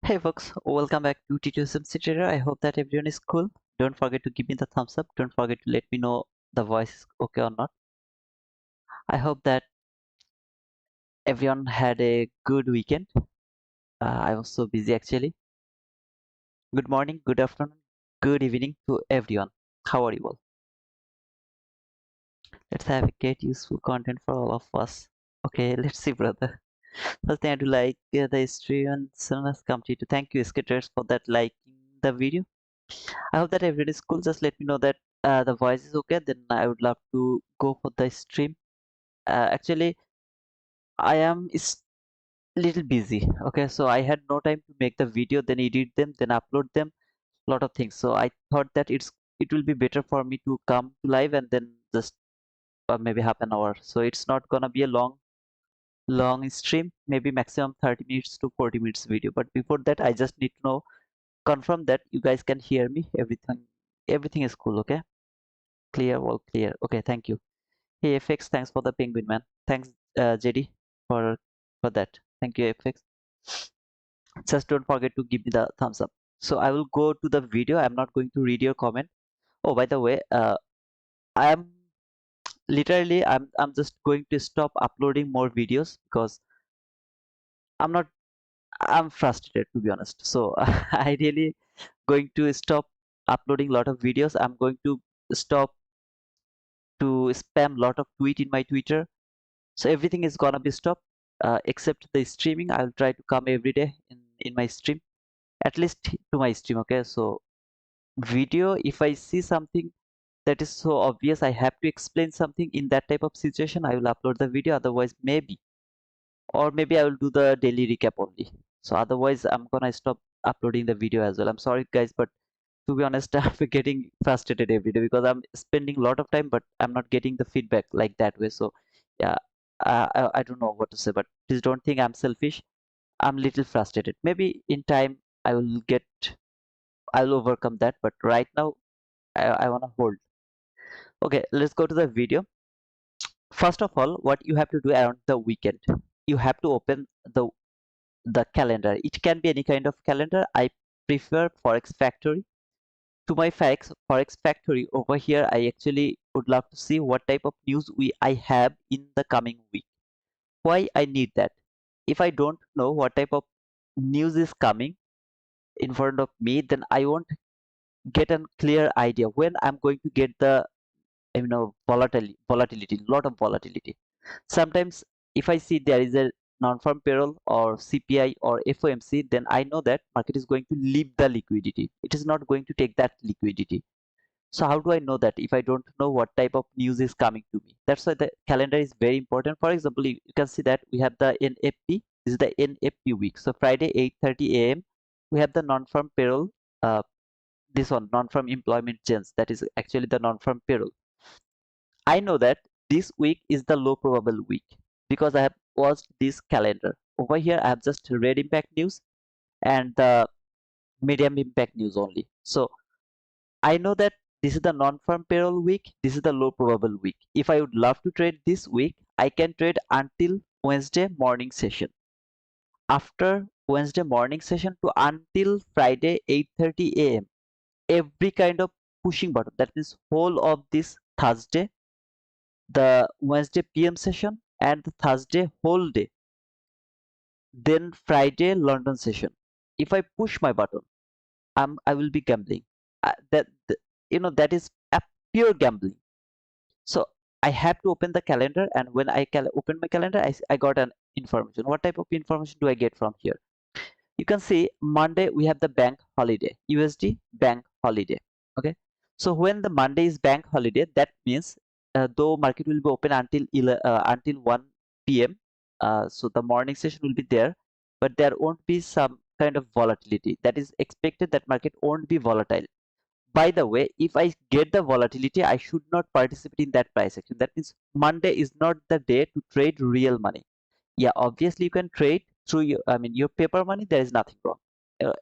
Hey folks, welcome back to T2SMC Trader. I hope that everyone is cool. Don't forget to give me the thumbs up. Don't forget to let me know the voice is okay or not. I hope that everyone had a good weekend. I was so busy actually. Good morning, good afternoon, good evening to everyone. How are you all? Let's have a get useful content for all of us. Okay, let's see, brother. First thing I do like the stream and Sunas community to thank you, skaters, for that liking the video. I hope that everyone is cool. Just let me know that the voice is okay. Then I would love to go for the stream. Actually, I am is little busy. Okay, so I had no time to make the video, then edit them, then upload them. Lot of things. So I thought that it will be better for me to come live and then just maybe half an hour. So it's not gonna be a long stream. Maybe maximum 30 minutes to 40 minutes video. But before that, I just need to know confirm that you guys can hear me. Everything is cool. Okay. Clear, all clear. Okay, thank you. Hey FX, thanks for the penguin man. Thanks JD for that. Thank you FX. Just don't forget to give me the thumbs up. So I will go to the video. I'm not going to read your comment. Oh, by the way, I am literally I'm just going to stop uploading more videos because I'm not I'm frustrated to be honest. So I really going to stop uploading a lot of videos. I'm going to stop to spam lot of tweet in my Twitter. So everything is gonna be stopped except the streaming. I'll try to come every day in my stream, at least to my stream. Okay, so video, if I see something that is so obvious, I have to explain something in that type of situation, I will upload the video. Otherwise, maybe, or maybe I will do the daily recap only. So otherwise, I'm gonna stop uploading the video as well. I'm sorry, guys, but to be honest, I'm getting frustrated every day because I'm spending a lot of time, but I'm not getting the feedback like that way. So yeah, I don't know what to say, but please don't think I'm selfish. I'm little frustrated. Maybe in time I will get, I'll overcome that. But right now I wanna hold. Okay, let's go to the video. First of all, what you have to do around the weekend, you have to open the calendar. It can be any kind of calendar. I prefer Forex Factory. To my Forex Factory over here, I actually would love to see what type of news I have in the coming week. Why I need that? If I don't know what type of news is coming in front of me, then I won't get a clear idea when I'm going to get the volatility, lot of volatility. Sometimes if I see there is a non-farm payroll or CPI or FOMC, then I know that market is going to leave the liquidity. It is not going to take that liquidity. So how do I know that if I don't know what type of news is coming to me? That's why the calendar is very important. For example, you can see that we have the NFP. This is the NFP week. So Friday 8:30 a.m. we have the non-farm payroll. Uh, this one non-farm employment change. That is actually the non-farm payroll. I know that this week is the low probable week because I have watched this calendar. Over here, I have just read impact news and the medium impact news only. So I know that this is the non-farm payroll week. This is the low probable week. If I would love to trade this week, I can trade until Wednesday morning session. After Wednesday morning session to until Friday 8:30 a.m. Every kind of pushing button. That means whole of this Thursday, the Wednesday PM session, and the Thursday whole day. Then Friday London session. If I push my button, I will be gambling. That is a pure gambling. So I have to open the calendar, and when I open my calendar, I got an information. What type of information do I get from here? You can see Monday we have the bank holiday, USD bank holiday. Okay, so when the Monday is bank holiday, that means though market will be open until 1 p.m. So the morning session will be there, but there won't be some kind of volatility. That is expected that market won't be volatile. By the way, if I get the volatility, I should not participate in that price action. That means Monday is not the day to trade real money. Yeah, obviously you can trade through your paper money. There is nothing wrong. Uh,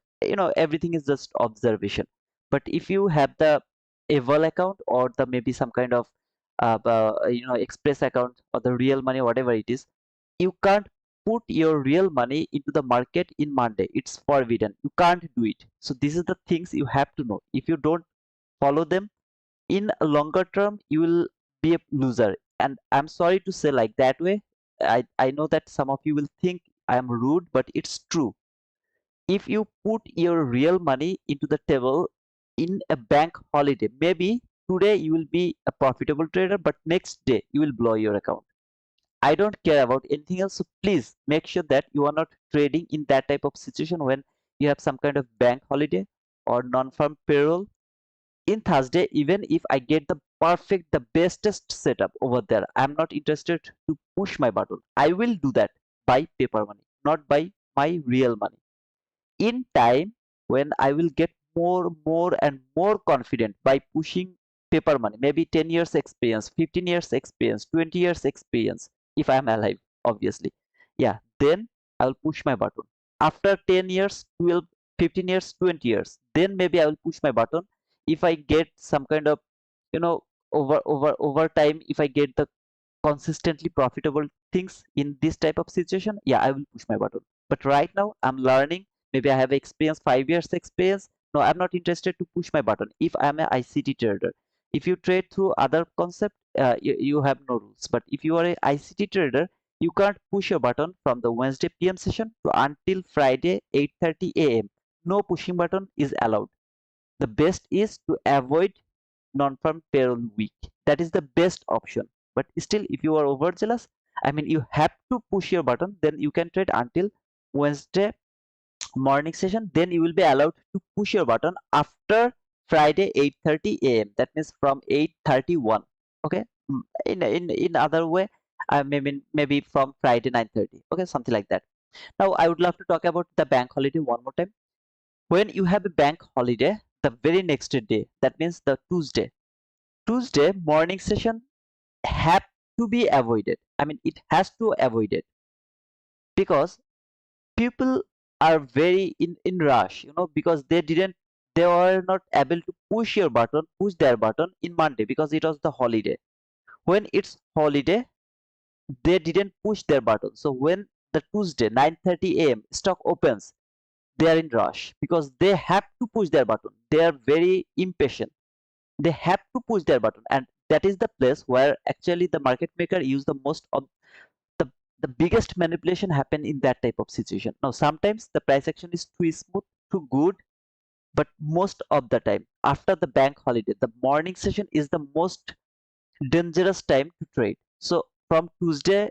everything is just observation. But if you have the Eval account or the maybe some kind of express account or the real money, whatever it is, you can't put your real money into the market in Monday. It's forbidden. You can't do it. So this is the things you have to know. If you don't follow them in a longer term, you will be a loser. And I'm sorry to say like that way. I know that some of you will think I am rude, but it's true. If you put your real money into the table in a bank holiday, maybe today you will be a profitable trader, but next day you will blow your account. I don't care about anything else. So please make sure that you are not trading in that type of situation when you have some kind of bank holiday or non-farm payroll. In Thursday, even if I get the perfect, the bestest setup over there, I'm not interested to push my button. I will do that by paper money, not by my real money. In time, when I will get more and more confident by pushing paper money, maybe 10 years experience, 15 years experience, 20 years experience, if I'm alive, obviously. Yeah, then I'll push my button. After 10 years, 12, 15 years, 20 years, then maybe I will push my button. If I get some kind of, you know, over time, if I get the consistently profitable things in this type of situation, yeah, I will push my button. But right now I'm learning. Maybe I have experience, 5 years experience. No, I'm not interested to push my button if I'm a ICT trader. If you trade through other concept, you have no rules. But if you are a ICT trader, you can't push your button from the Wednesday PM session to until Friday 8:30 a.m. No pushing button is allowed. The best is to avoid non-farm payroll week. That is the best option. But still, if you are overzealous, I mean, you have to push your button, then you can trade until Wednesday morning session. Then you will be allowed to push your button after Friday 8:30 a.m. That means from 8:31. Okay. In other way, maybe from Friday 9:30. Okay, something like that. Now I would love to talk about the bank holiday one more time. When you have a bank holiday, the very next day, that means the Tuesday morning session have to be avoided. I mean, it has to avoid it because people are very in rush, because they were not able to push their button in Monday because it was the holiday. When it's holiday, they didn't push their button. So when the Tuesday 9:30 a.m. stock opens, they are in rush because they have to push their button. They are very impatient. They have to push their button, and that is the place where actually the market maker use the most of the the biggest manipulation happen in that type of situation. Now sometimes the price action is too smooth, too good, but most of the time after the bank holiday, the morning session is the most dangerous time to trade. So from Tuesday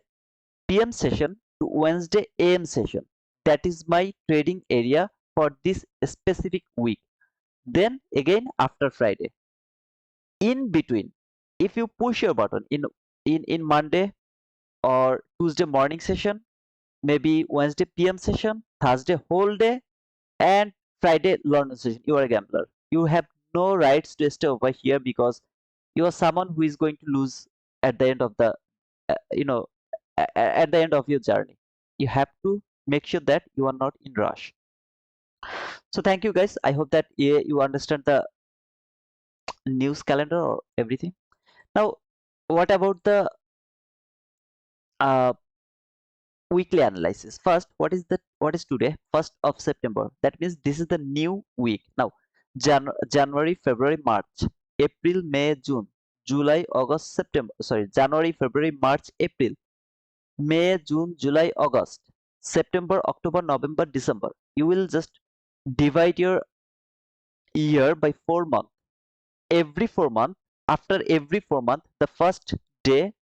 PM session to Wednesday AM session, that is my trading area for this specific week. Then again after Friday, in between, if you push your button in Monday or Tuesday morning session, maybe Wednesday PM session, Thursday whole day, and Friday London session, you are a gambler. You have no rights to stay over here because you are someone who is going to lose at the end of the uh, you know at the end of your journey. You have to make sure that you are not in rush. So thank you guys. I hope that you understand the news calendar or everything. Now, what about the uh, weekly analysis? First, what is today? 1st of September. That means this is the new week. Now, January, February, March, April, May, June, July, August, September. Sorry, January, February, March, April, May, June, July, August, September, October, November, December. You will just divide your year by 4 months. Every 4 months, after every 4 months, the first day,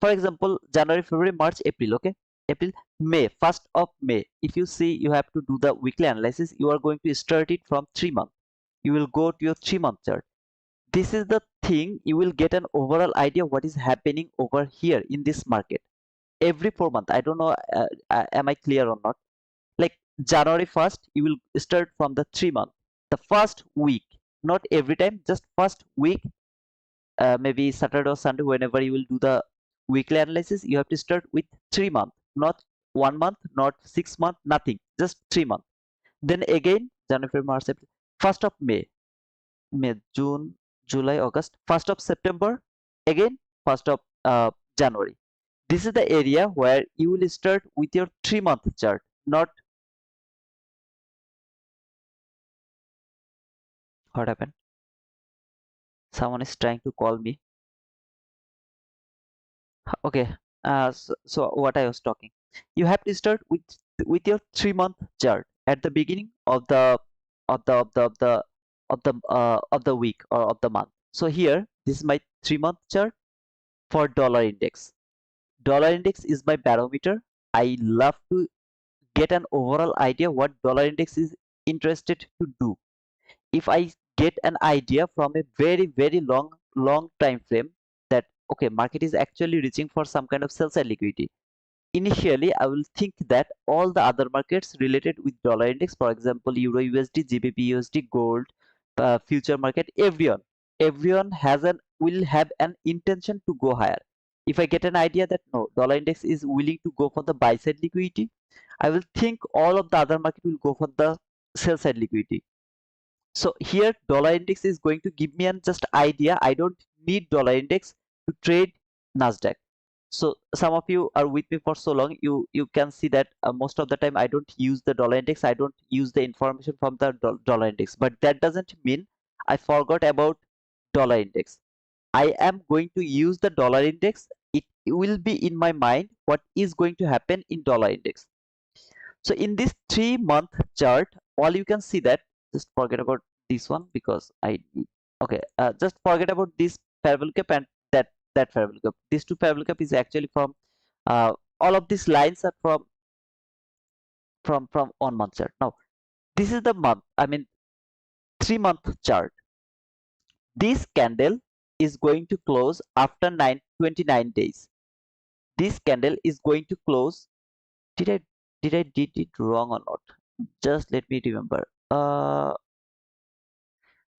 for example, January, February, March, April. Okay, April, May, 1st of May. If you see, you have to do the weekly analysis. You are going to start it from 3 months. You will go to your 3 month chart. This is the thing, you will get an overall idea what is happening over here in this market every 4 months. I don't know, am I clear or not? Like January 1st, you will start from the 3 month, the first week, not every time, just first week, maybe Saturday or Sunday, whenever you will do the weekly analysis, you have to start with 3 months, not 1 month, not 6 months, nothing, just 3 months. Then again, January, February, March, April, 1st of May, June, July, August, 1st of September, again 1st of January. This is the area where you will start with your 3-month chart, not what happened. Someone is trying to call me. Okay. So what I was talking, you have to start with your 3-month chart at the beginning of the week or of the month. So here, this is my 3-month chart for dollar index. Dollar index is my barometer. I love to get an overall idea what dollar index is interested to do. If I get an idea from a very long time frame that okay, market is actually reaching for some kind of sell side liquidity, initially I will think that all the other markets related with dollar index, for example euro USD, GBP USD, gold, future market, everyone will have an intention to go higher. If I get an idea that no, dollar index is willing to go for the buy side liquidity, I will think all of the other market will go for the sell side liquidity. So here dollar index is going to give me an just idea. I don't need dollar index to trade Nasdaq. So some of you are with me for so long, you can see that most of the time I don't use the dollar index. I don't use the information from the dollar index, but that doesn't mean I forgot about dollar index. I am going to use the dollar index. It will be in my mind what is going to happen in dollar index. So in this 3-month chart, all you can see that, just forget about this one because okay, just forget about this parallel cap and that parallel cap. These two parallel cap is actually from all of these lines are from 1 month chart. Now this is the month, I mean 3-month chart. This candle is going to close after 29 days. This candle is going to close. Did I did it wrong or not? Just let me remember.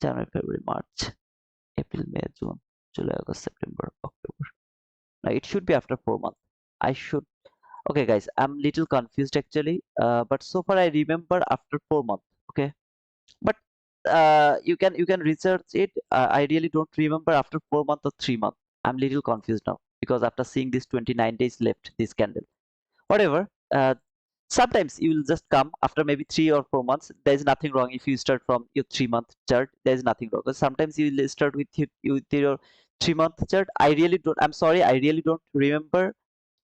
January, February, March, April, May, June, July, August, September, October. Now it should be after 4 months. I should. Okay, guys, I'm little confused actually. But so far I remember after 4 months. Okay, but you can research it. I really don't remember after 4 months or 3 months. I'm little confused now because after seeing this 29 days left, this candle. Whatever. Sometimes you will just come after maybe 3 or 4 months. There is nothing wrong if you start from your 3-month chart. There is nothing wrong. But sometimes you will start with your 3-month chart. I really don't. I'm sorry. I really don't remember.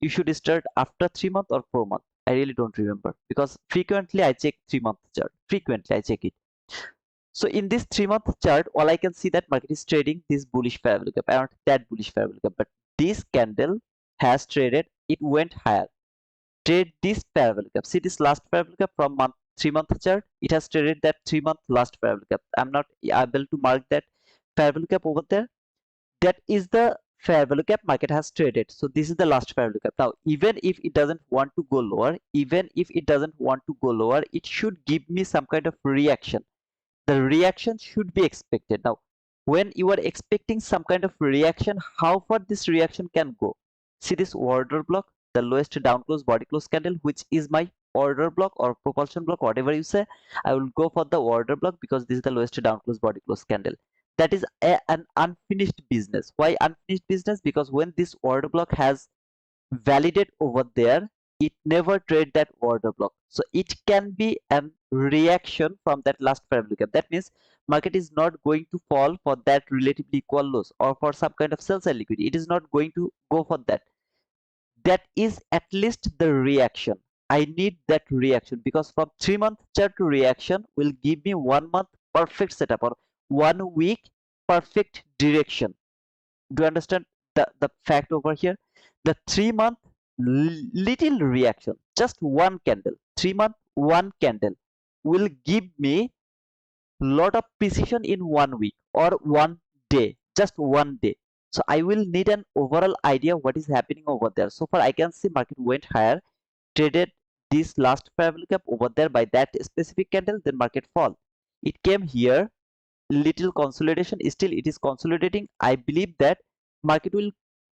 You should start after 3 months or 4 months. I really don't remember because frequently I check 3-month chart. Frequently I check it. So in this 3-month chart, all I can see that market is trading this bullish parallel gap, not that bullish parallel gap, but this candle has traded. It went higher. Trade this parallel gap. See this last parallel gap from 3-month chart. It has traded that 3-month last parallel gap. I'm not able to mark that parallel gap over there. That is the parallel gap market has traded. So this is the last parallel gap. Now, even if it doesn't want to go lower, it should give me some kind of reaction. The reaction should be expected. Now, when you are expecting some kind of reaction, how far this reaction can go? See this order block, the lowest down close body close candle, which is my order block or propulsion block, whatever you say. I will go for the order block because this is the lowest down close body close candle. That is an unfinished business. Why unfinished business? Because when this order block has validate over there, it never trade that order block. So it can be a reaction from that last parallel gap. That means market is not going to fall for that relatively equal loss or for some kind of sell side liquidity. It is not going to go for that. That is at least the reaction. I need that reaction because from 3-month chart to reaction will give me 1 month perfect setup or 1 week perfect direction. Do you understand the fact over here? The 3-month little reaction, just one candle, 3-month one candle will give me lot of precision in 1 week or 1 day, just 1 day. So I will need an overall idea what is happening over there. So far I can see market went higher, traded this last parallel gap over there by that specific candle, then market fall. It came here, little consolidation, still it is consolidating. I believe that market will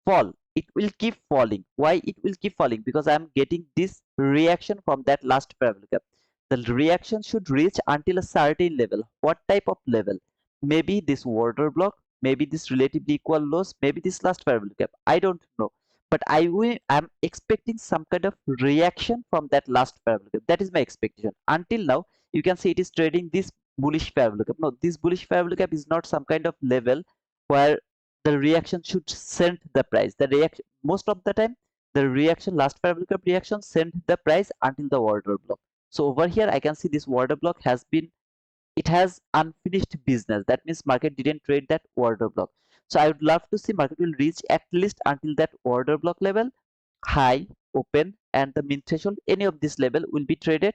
fall. It will keep falling. Why it will keep falling? Because I am getting this reaction from that last parallel gap. The reaction should reach until a certain level. What type of level? Maybe this order block, maybe this relatively equal loss, maybe this last parallel gap. I don't know. but I'm expecting some kind of reaction from that last parabolic gap. That is my expectation. Until now, you can see it is trading this bullish parabolic gap. No, this bullish parabolic gap is not some kind of level where the reaction should send the price. The reaction most of the time, the reaction last parabolic gap reaction send the price until the order block. So over here, I can see this order block has been, it has unfinished business. That means market didn't trade that order block. So I would love to see market will reach at least until that order block level, high, open, and the min threshold. Any of this level will be traded.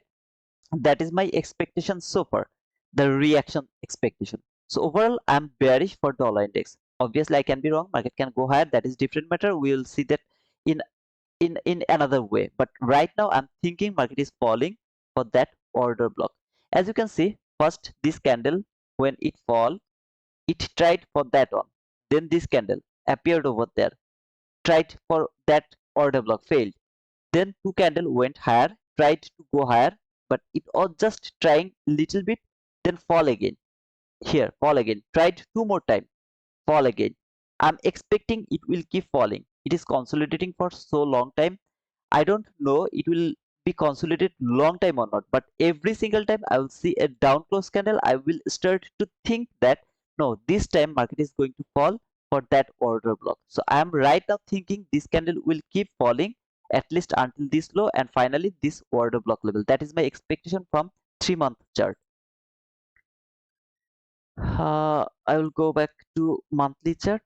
That is my expectation so far, the reaction expectation. So overall, I'm bearish for dollar index. Obviously, I can be wrong. Market can go higher. That is different matter. We will see that in in another way. But right now, I'm thinking market is falling for that order block. As you can see, first this candle, when it fall, it tried for that one. Then this candle appeared over there, tried for that order block, failed. Then two candle went higher, tried to go higher, but it was just trying little bit, then fall again. Here, fall again. Tried two more time, fall again. I'm expecting it will keep falling. It is consolidating for so long time. I don't know it will be consolidated long time or not, but every single time I will see a down close candle, I will start to think that no, this time market is going to fall for that order block. So I am right now thinking this candle will keep falling at least until this low and finally this order block level. That is my expectation from 3-month chart. I will go back to monthly chart.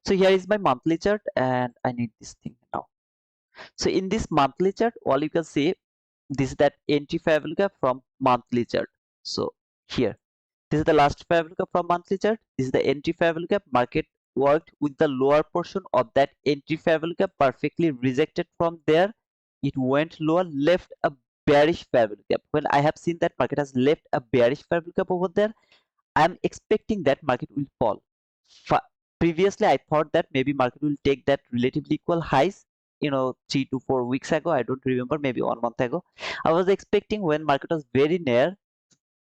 So here is my monthly chart and I need this thing now. So in this monthly chart, all you can see, this is that entry fair value gap from monthly chart. So here, this is the last fair value gap from monthly chart. This is the entry fair value gap. Market worked with the lower portion of that entry fair value gap, perfectly rejected from there. It went lower, left a bearish fair value gap. When I have seen that market has left a bearish fair value gap over there, I'm expecting that market will fall. Previously, I thought that maybe market will take that relatively equal highs, 3 to 4 weeks ago. I don't remember, maybe 1 month ago. I was expecting when market was very near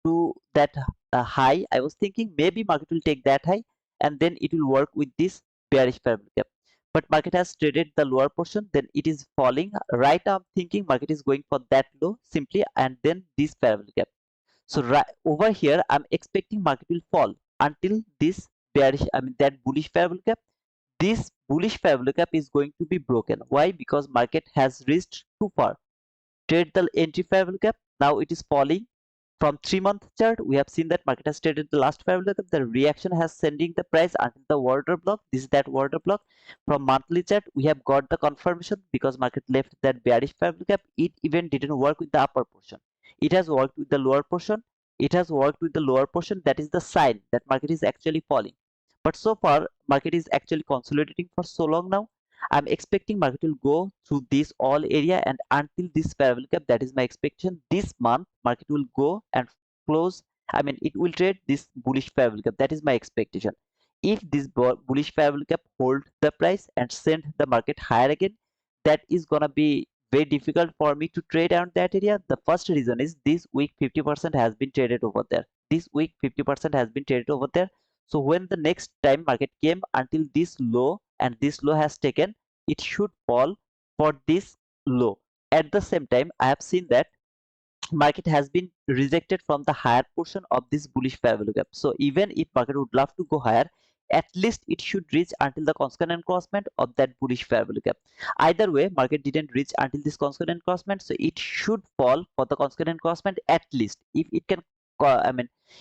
to that high, I was thinking maybe market will take that high and then it will work with this bearish parabolic gap. But market has traded the lower portion, then it is falling. Right now, I'm thinking market is going for that low simply and then this parabolic gap. So right over here, I'm expecting market will fall until this bearish, that bullish parabolic gap. This bullish parabolic gap is going to be broken. Why? Because market has reached too far. Trade the entry parabolic gap. Now it is falling. From 3-month chart, we have seen that market has traded the last parabolic gap. The reaction has sending the price until the order block. This is that order block. From monthly chart, we have got the confirmation because market left that bearish parabolic gap. It even didn't work with the upper portion. It has worked with the lower portion. It has worked with the lower portion. That is the sign that market is actually falling. But so far, market is actually consolidating for so long now. I'm expecting market will go through this all area and until this parabolic gap. That is my expectation. This month market will go and close. It will trade this bullish parabolic gap. That is my expectation. If this bullish parabolic gap hold the price and send the market higher again, that is gonna be very difficult for me to trade around that area. The first reason is this week 50% has been traded over there. This week 50% has been traded over there. So when the next time market came until this low and this low has taken, it should fall for this low. At the same time, I have seen that market has been rejected from the higher portion of this bullish fair value gap. So even if market would love to go higher, at least it should reach until the constant crossment of that bullish fair value gap. Either way, market didn't reach until this constant crossment, so it should fall for the constant crossment at least. If it can,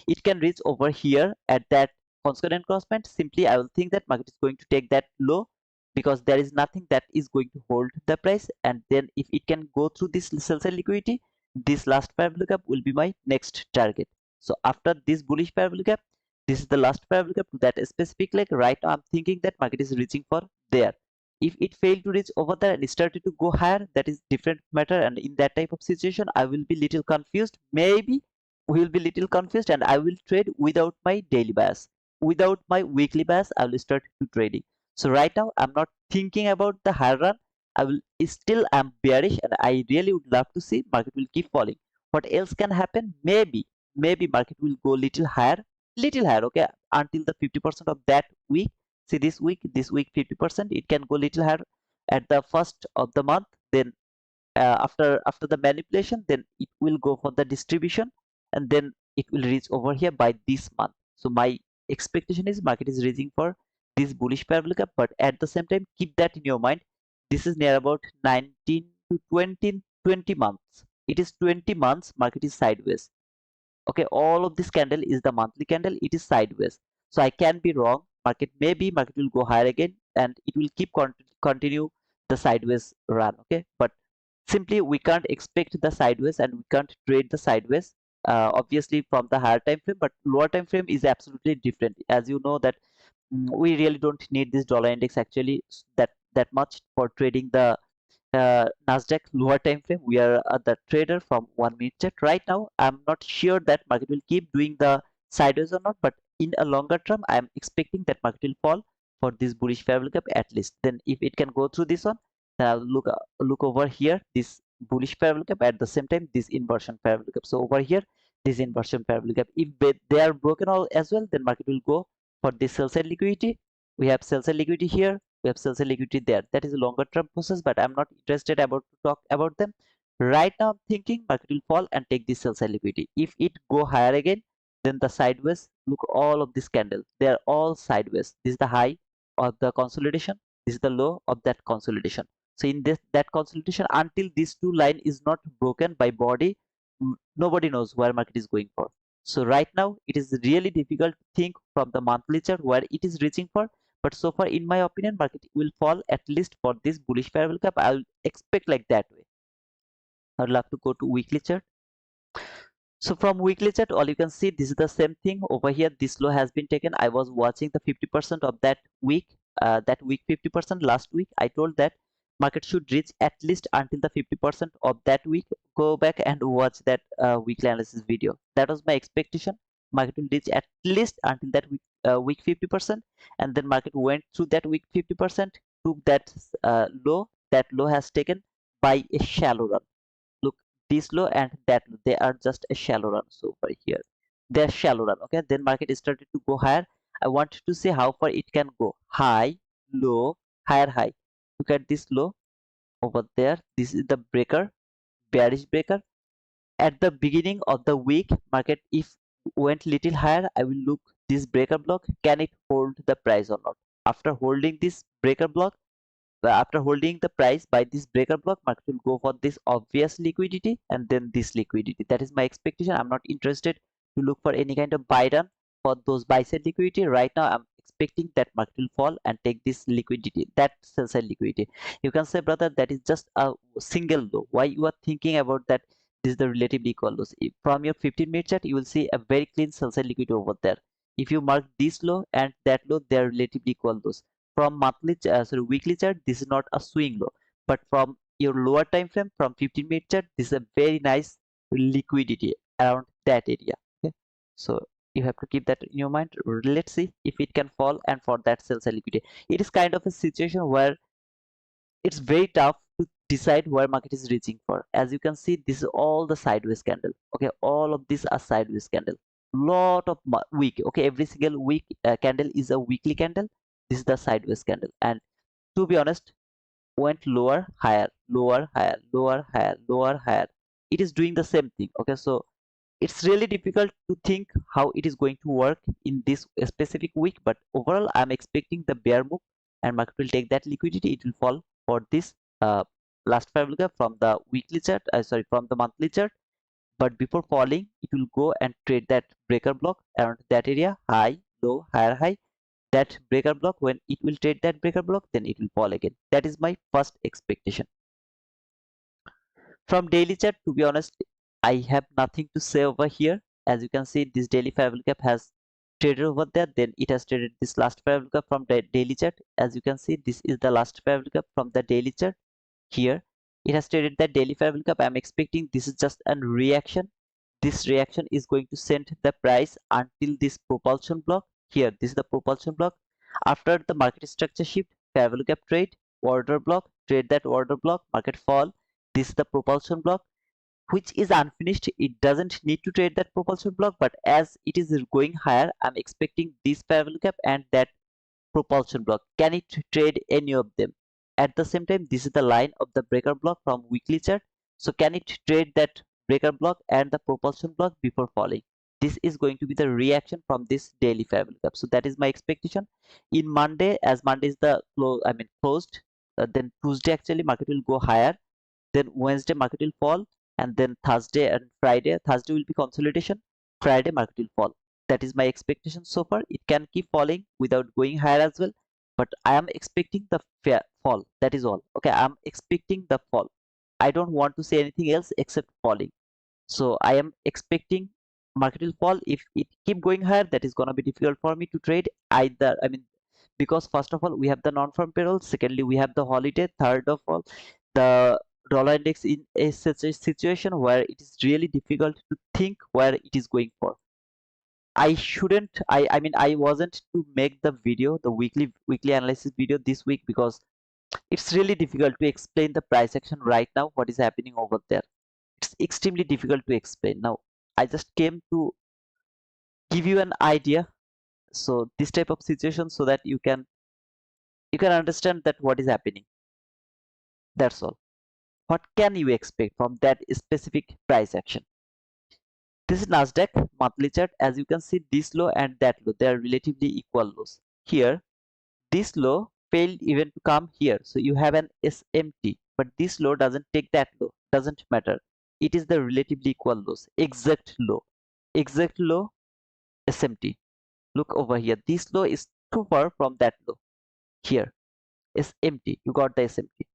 it can reach over here at that constant crossment. Simply, I will think that market is going to take that low because there is nothing that is going to hold the price. And then if it can go through this sell side liquidity, this last parabolic gap will be my next target. So after this bullish parabolic gap, this is the last parabolic gap to that specific leg. Right now, I'm thinking that market is reaching for there. If it failed to reach over there and started to go higher, that is different matter. And in that type of situation, I will be little confused. Maybe will be little confused, and I will trade without my daily bias, without my weekly bias. I will start to trading. So right now, I'm not thinking about the higher run. I will still am bearish and I really would love to see market will keep falling. What else can happen? Maybe market will go little higher, okay, until the 50% of that week, See this week 50%, it can go little higher at the first of the month, then after the manipulation, then it will go for the distribution, and then it will reach over here by this month. So my expectation is market is reaching for this bullish parabolic, but at the same time keep that in your mind, this is near about 19 to 20 months. It is 20 months market is sideways. Okay, all of this candle is the monthly candle, it is sideways. So I can be wrong, market will go higher again, and it will keep continue the sideways run. Okay, but simply we can't expect the sideways and we can't trade the sideways, obviously from the higher time frame, but lower time frame is absolutely different. As you know that we really don't need this dollar index actually that much for trading the Nasdaq lower time frame. We are the trader from 1 minute chart. Right now, I'm not sure that market will keep doing the sideways or not, but in a longer term, I'm expecting that market will fall for this bullish parabolic gap at least. Then if it can go through this one, then I'll look over here, this bullish parabolic gap, at the same time this inversion parabolic gap. So over here, this inversion parabolic gap, if they are broken all as well, then market will go for this sell side liquidity. We have sell side liquidity here, we have sell side liquidity there. That is a longer term process, but I'm not interested about to talk about them right now. I'm thinking market will fall and take this sell side liquidity. If it go higher again, then the sideways, look all of this candle, they are all sideways. This is the high of the consolidation, this is the low of that consolidation. So in this that consolidation, until these two line is not broken by body, nobody knows where market is going for. So right now it is really difficult to think from the monthly chart where it is reaching for, but so far in my opinion market will fall at least for this bullish parabolic gap. I'll expect like that way. I'd love to go to weekly chart. So from weekly chart, all you can see, this is the same thing over here. This low has been taken. I was watching the 50% of that week 50% last week. I told that market should reach at least until the 50% of that week. Go back and watch that weekly analysis video. That was my expectation. Market will reach at least until that week 50%, and then market went through that week 50%, took that low. That low has taken by a shallow run. Look, this low and that low, they are just a shallow run. So over here they're shallow run. Okay, then market started to go higher. I want to see how far it can go. High, low, higher, high. Look at this low over there. This is the breaker, bearish breaker. At the beginning of the week, market if went little higher, I will look this breaker block, can it hold the price or not. After holding this breaker block, after holding the price by this breaker block, market will go for this obvious liquidity and then this liquidity. That is my expectation. I'm not interested to look for any kind of buy run for those buy side liquidity. Right now I'm expecting that market will fall and take this liquidity, that sell side liquidity. You can say, brother, that is just a single low. Why you are thinking about that? This is the relatively equal lows. From your 15-minute chart, you will see a very clean sell side liquidity over there. If you mark this low and that low, they are relatively equal lows. From weekly chart, this is not a swing low, but from your lower time frame, from 15-minute chart, this is a very nice liquidity around that area. Okay, so you have to keep that in your mind. Let's see if it can fall, and for that sell side liquidity, it is kind of a situation where it's very tough to decide where market is reaching for. As you can see, this is all the sideways candle. Okay, all of these are sideways candle. Lot of week. Okay, every single week candle is a weekly candle. This is the sideways candle, and to be honest, went lower, higher, lower, higher, lower, higher, lower, higher. It is doing the same thing. Okay, so it's really difficult to think how it is going to work in this specific week, but overall I'm expecting the bear move and market will take that liquidity. It will fall for this last parabolic gap from the weekly chart, from the monthly chart, but before falling it will go and trade that breaker block around that area, high, low, higher, high. That breaker block, when it will trade that breaker block, then it will fall again. That is my first expectation. From daily chart, to be honest, I have nothing to say over here. As you can see, this daily parabolic gap has traded over there, then it has traded this last parabolic gap from the daily chart. As you can see, this is the last parabolic gap from the daily chart. Here it has traded that daily parabolic gap. I'm expecting this is just a reaction. This reaction is going to send the price until this propulsion block. Here, this is the propulsion block. After the market structure shift, parabolic gap trade, order block, trade that order block, market fall. This is the propulsion block, which is unfinished. It doesn't need to trade that propulsion block, but as it is going higher, I'm expecting this parabolic gap and that propulsion block. Can it trade any of them? At the same time, this is the line of the breaker block from weekly chart. So can it trade that breaker block and the propulsion block before falling? This is going to be the reaction from this daily fair value gap. So that is my expectation. In Monday, as Monday is the closed, then Tuesday actually market will go higher, then Wednesday market will fall, and then Thursday and Friday. Thursday will be consolidation, Friday market will fall. That is my expectation so far. It can keep falling without going higher as well, but I am expecting the fall. That is all. Okay, I am expecting the fall. I don't want to say anything else except falling. So I am expecting market will fall. If it keep going higher, that is gonna be difficult for me to trade either. Because first of all we have the non-farm payroll, secondly we have the holiday, third of all the dollar index in such a situation where it is really difficult to think where it is going for. I shouldn't I wasn't to make the video, the weekly analysis video this week, because it's really difficult to explain the price action right now, what is happening over there. It's extremely difficult to explain. Now I just came to give you an idea, so this type of situation, so that you can understand that what is happening. That's all. What can you expect from that specific price action? This is Nasdaq monthly chart. As you can see, this low and that low, they are relatively equal lows. Here this low failed even to come here, so you have an SMT, but this low doesn't take that low, doesn't matter. It is the relatively equal lows, exact low, SMT. Look over here, this low is too far from that low. Here SMT, you got the SMT.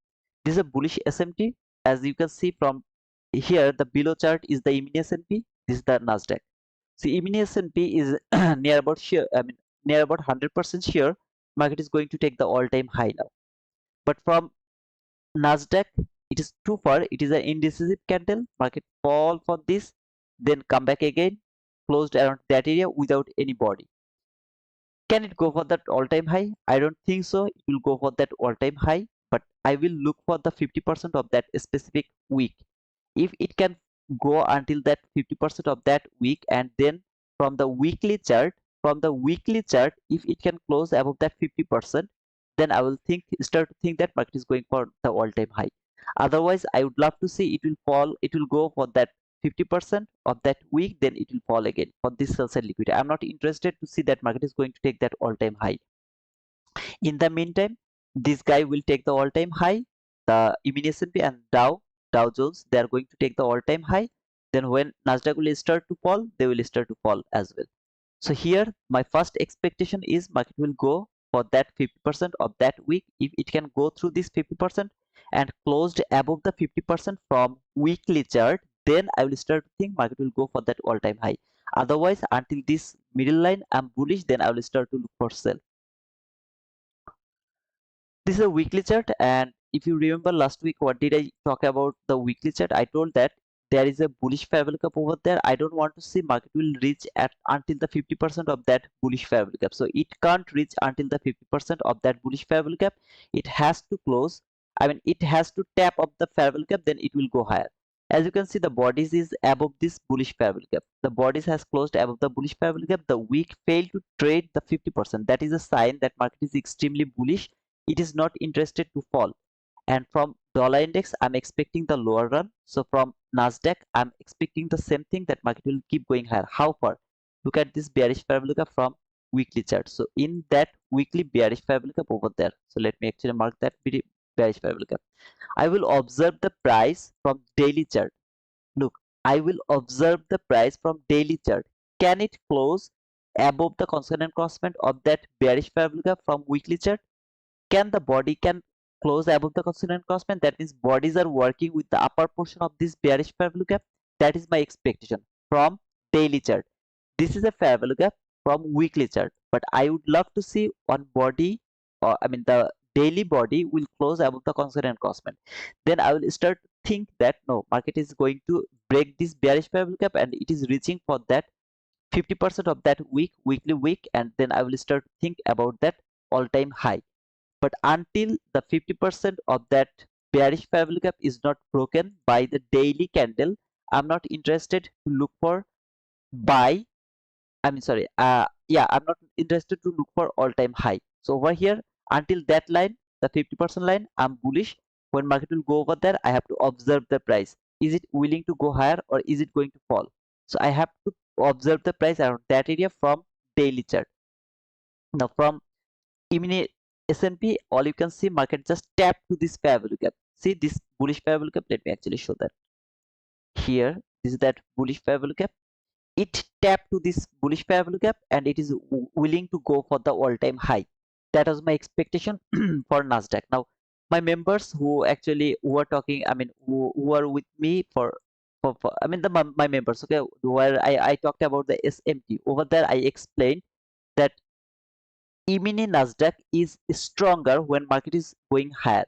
This is a bullish SMT. As you can see from here, the below chart is the mini S&P, this is the Nasdaq. So mini S&P is near about here, near about 100% sure market is going to take the all-time high now. But from Nasdaq, it is too far. It is an indecisive candle. Market fall for this, then come back again, closed around that area without any body. Can it go for that all-time high? I don't think so. It will go for that all-time high, but I will look for the 50% of that specific week. If it can go until that 50% of that week, and then from the weekly chart, if it can close above that 50%, then I will start to think that market is going for the all-time high. Otherwise, I would love to see it will fall, it will go for that 50% of that week, then it will fall again for this sell side liquidity. I'm not interested to see that market is going to take that all-time high. In the meantime, this guy will take the all-time high, the mini S&P and Dow Jones, they are going to take the all-time high. Then when Nasdaq will start to fall, they will start to fall as well. So here my first expectation is market will go for that 50% of that week. If it can go through this 50% and closed above the 50% from weekly chart, then I will start to think market will go for that all-time high. Otherwise, until this middle line I'm bullish, then I will start to look for sell. This is a weekly chart, and if you remember last week, what did I talk about the weekly chart? I told that there is a bullish fair value gap over there. I don't want to see market will reach at until the 50% of that bullish fair value gap. So it can't reach until the 50% of that bullish fair value gap. It has to close. It has to tap up the fair value gap, then it will go higher. As you can see, the bodies is above this bullish fair value gap. The bodies has closed above the bullish fair value gap. The week failed to trade the 50%. That is a sign that market is extremely bullish. It is not interested to fall. And from dollar index, I'm expecting the lower run. So from Nasdaq, I'm expecting the same thing, that market will keep going higher. How far? Look at this bearish fair value gap from weekly chart. So in that weekly bearish fair value gap over there, so let me actually mark that bearish fair value gap. I will observe the price from daily chart. Look, I will observe the price from daily chart. Can it close above the consonant crossband of that bearish fair value gap from weekly chart? Can the body can close above the consonant crossband? That means bodies are working with the upper portion of this bearish fair value gap. That is my expectation from daily chart. This is a fair value gap from weekly chart, but I would love to see one body, or the daily body will close above the consonant crossband. Then I will start to think that no, market is going to break this bearish fair value gap, and it is reaching for that 50% of that weekly week, and then I will start to think about that all-time high. But until the 50% of that bearish fair value gap is not broken by the daily candle, I'm not interested to look for buy. I'm not interested to look for all-time high. So over here, until that line, the 50% line, I'm bullish. When market will go over there, I have to observe the price. Is it willing to go higher or is it going to fall? So I have to observe the price around that area from daily chart. Now from immediate S&P, all you can see market just tap to this fair value gap. See this bullish fair value gap. Let me actually show that here. This is that bullish fair value gap. It tapped to this bullish fair value gap and it is willing to go for the all-time high. That was my expectation for Nasdaq. Now my members who actually were talking, I mean who are with me for I mean my members, okay, where I talked about the SMT over there. I explained that E-mini Nasdaq is stronger when market is going higher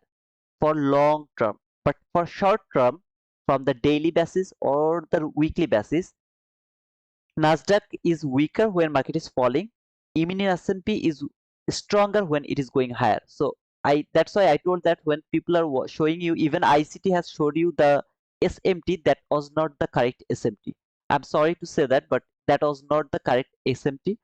for long term, but for short term, from the daily basis or the weekly basis, Nasdaq is weaker when market is falling. E-mini S&P is stronger when it is going higher. So that's why I told that when people are showing you, even ICT has showed you the SMT, that was not the correct SMT. I'm sorry to say that, but that was not the correct SMT.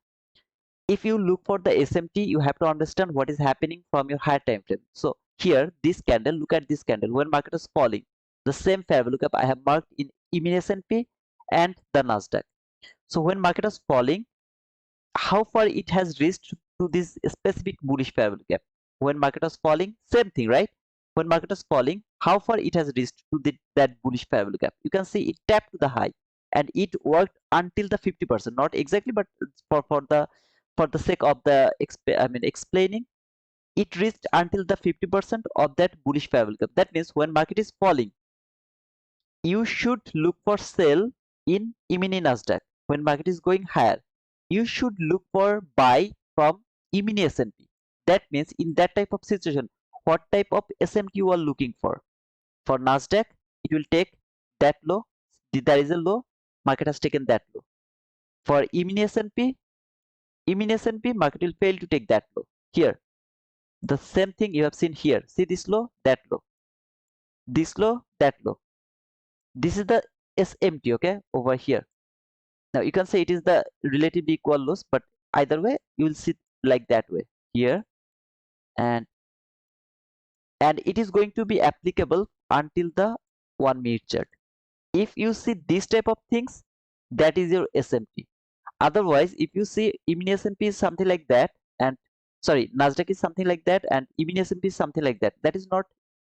If you look for the SMT, you have to understand what is happening from your higher time frame. So here, this candle, look at this candle. When market is falling, the same fair value gap I have marked in E-mini S&P and the Nasdaq. So when market is falling, how far it has reached to this specific bullish fair value gap? When market is falling, same thing, right? When market is falling, how far it has reached to that bullish fair value gap? You can see it tapped to the high and it worked until the 50%, not exactly, but for the sake of the explaining, it reached until the 50% of that bullish fair value gap. That means when market is falling, you should look for sell in E-mini Nasdaq. When market is going higher, you should look for buy from E-mini S&P. That means in that type of situation, what type of SMT you are looking for? For Nasdaq, it will take that low. There is a low, market has taken that low. For E-mini S&P, market will fail to take that low. Here, the same thing you have seen here. See this low, that low, this low, that low. This is the SMT, okay, over here. Now you can say it is the relatively equal loss, but either way you will see like that way here, and it is going to be applicable until the 1 minute chart. If you see this type of things, that is your SMT. Otherwise, if you see E-mini S&P is something like that, and sorry, Nasdaq is something like that, and E-mini S&P is something like that, that is not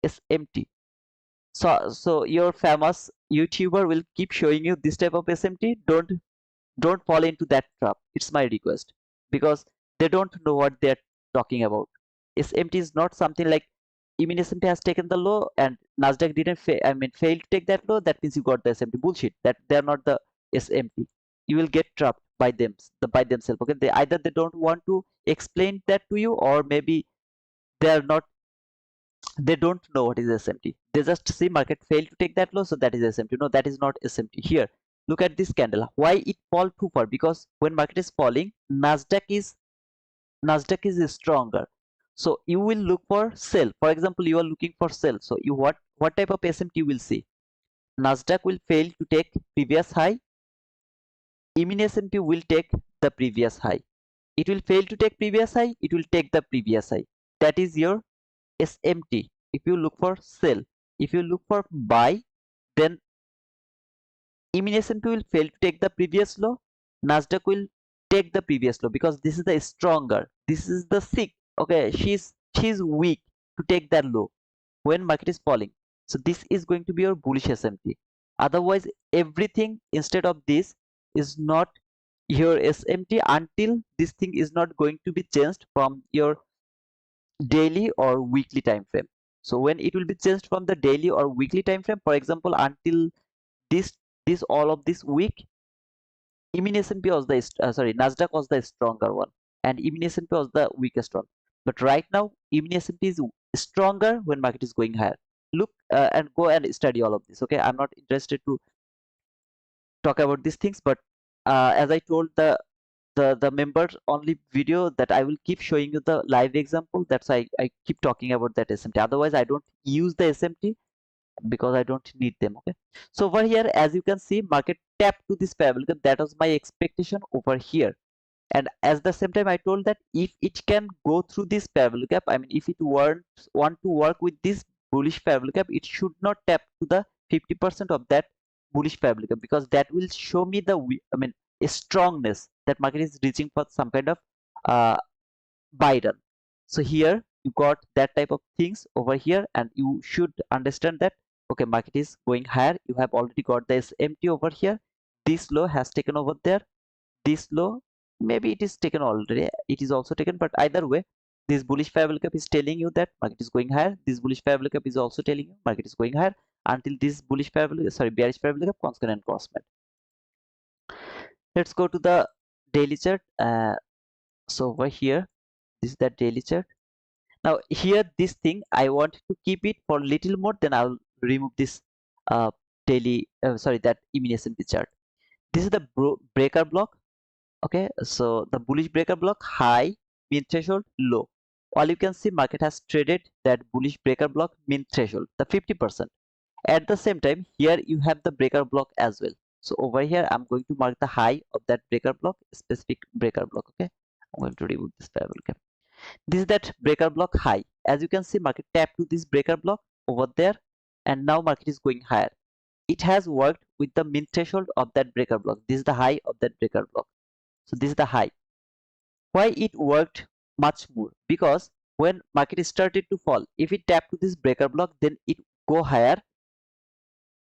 SMT. So your famous YouTuber will keep showing you this type of SMT. Don't fall into that trap. It's my request, because they don't know what they're talking about. SMT is not something like even SMT has taken the low and Nasdaq didn't fail to take that low. That means you got the SMT. Bullshit. That they're not the SMT. You will get trapped by by themselves. Okay, they either they don't want to explain that to you, or maybe they are not, they don't know what is SMT. They just see market fail to take that low, so that is SMT. No, that is not SMT. Here, look at this candle. Why it fall too far? Because when market is falling, Nasdaq is stronger. So you will look for sell. For example, you are looking for sell. So you what type of SMT you will see? Nasdaq will fail to take previous high. E-mini S&P will take the previous high. It will fail to take previous high. It will take the previous high. That is your SMT. If you look for sell, if you look for buy, then E-mini S&P will fail to take the previous low. Nasdaq will take the previous low, because this is the stronger. This is the sick. Okay, she's weak to take that low when market is falling. So this is going to be your bullish SMT. Otherwise, everything instead of this is not your SMT until this thing is not going to be changed from your daily or weekly time frame. So when it will be changed from the daily or weekly time frame, for example, until this all of this week, E-mini S&P was the Nasdaq was the stronger one, and E-mini S&P was the weakest one. But right now, E-mini S&P is stronger when market is going higher. Look and go and study all of this. Okay, I'm not interested to talk about these things, but as I told the members only video, that I will keep showing you the live example. That's why I keep talking about that SMT. Otherwise, I don't use the SMT because I don't need them. Okay, so over here, as you can see, market tapped to this fair value. That was my expectation over here. And as the same time I told that if it can go through this parabolic gap, I mean if it want to work with this bullish parabolic gap, it should not tap to the 50% of that bullish parabolic gap, because that will show me the I mean a strongness that market is reaching for some kind of uh, buy run. So here you got that type of things over here, and you should understand that okay, market is going higher. You have already got this empty over here. This low has taken over there. This low, maybe it is taken already, it is also taken, but either way this bullish parabolic gap is telling you that market is going higher. This bullish parabolic gap is also telling you market is going higher until this bullish parabolic, sorry, bearish parabolic gap comes and crossment. Let's go to the daily chart. So over here, this is the daily chart. Now here this thing I want to keep it for little more, then I'll remove this daily sorry, that E-mini S&P chart. This is the breaker block. Okay, so the bullish breaker block, high, mean threshold, low. All you can see, market has traded that bullish breaker block, mean threshold, the 50%. At the same time, here you have the breaker block as well. So over here I'm going to mark the high of that breaker block, specific breaker block. Okay, I'm going to remove this parallel cap. This is that breaker block high. As you can see, market tapped to this breaker block over there, and now market is going higher. It has worked with the mean threshold of that breaker block. This is the high of that breaker block. So this is the high. Why it worked much more? Because when market started to fall, if it tapped to this breaker block, then it go higher.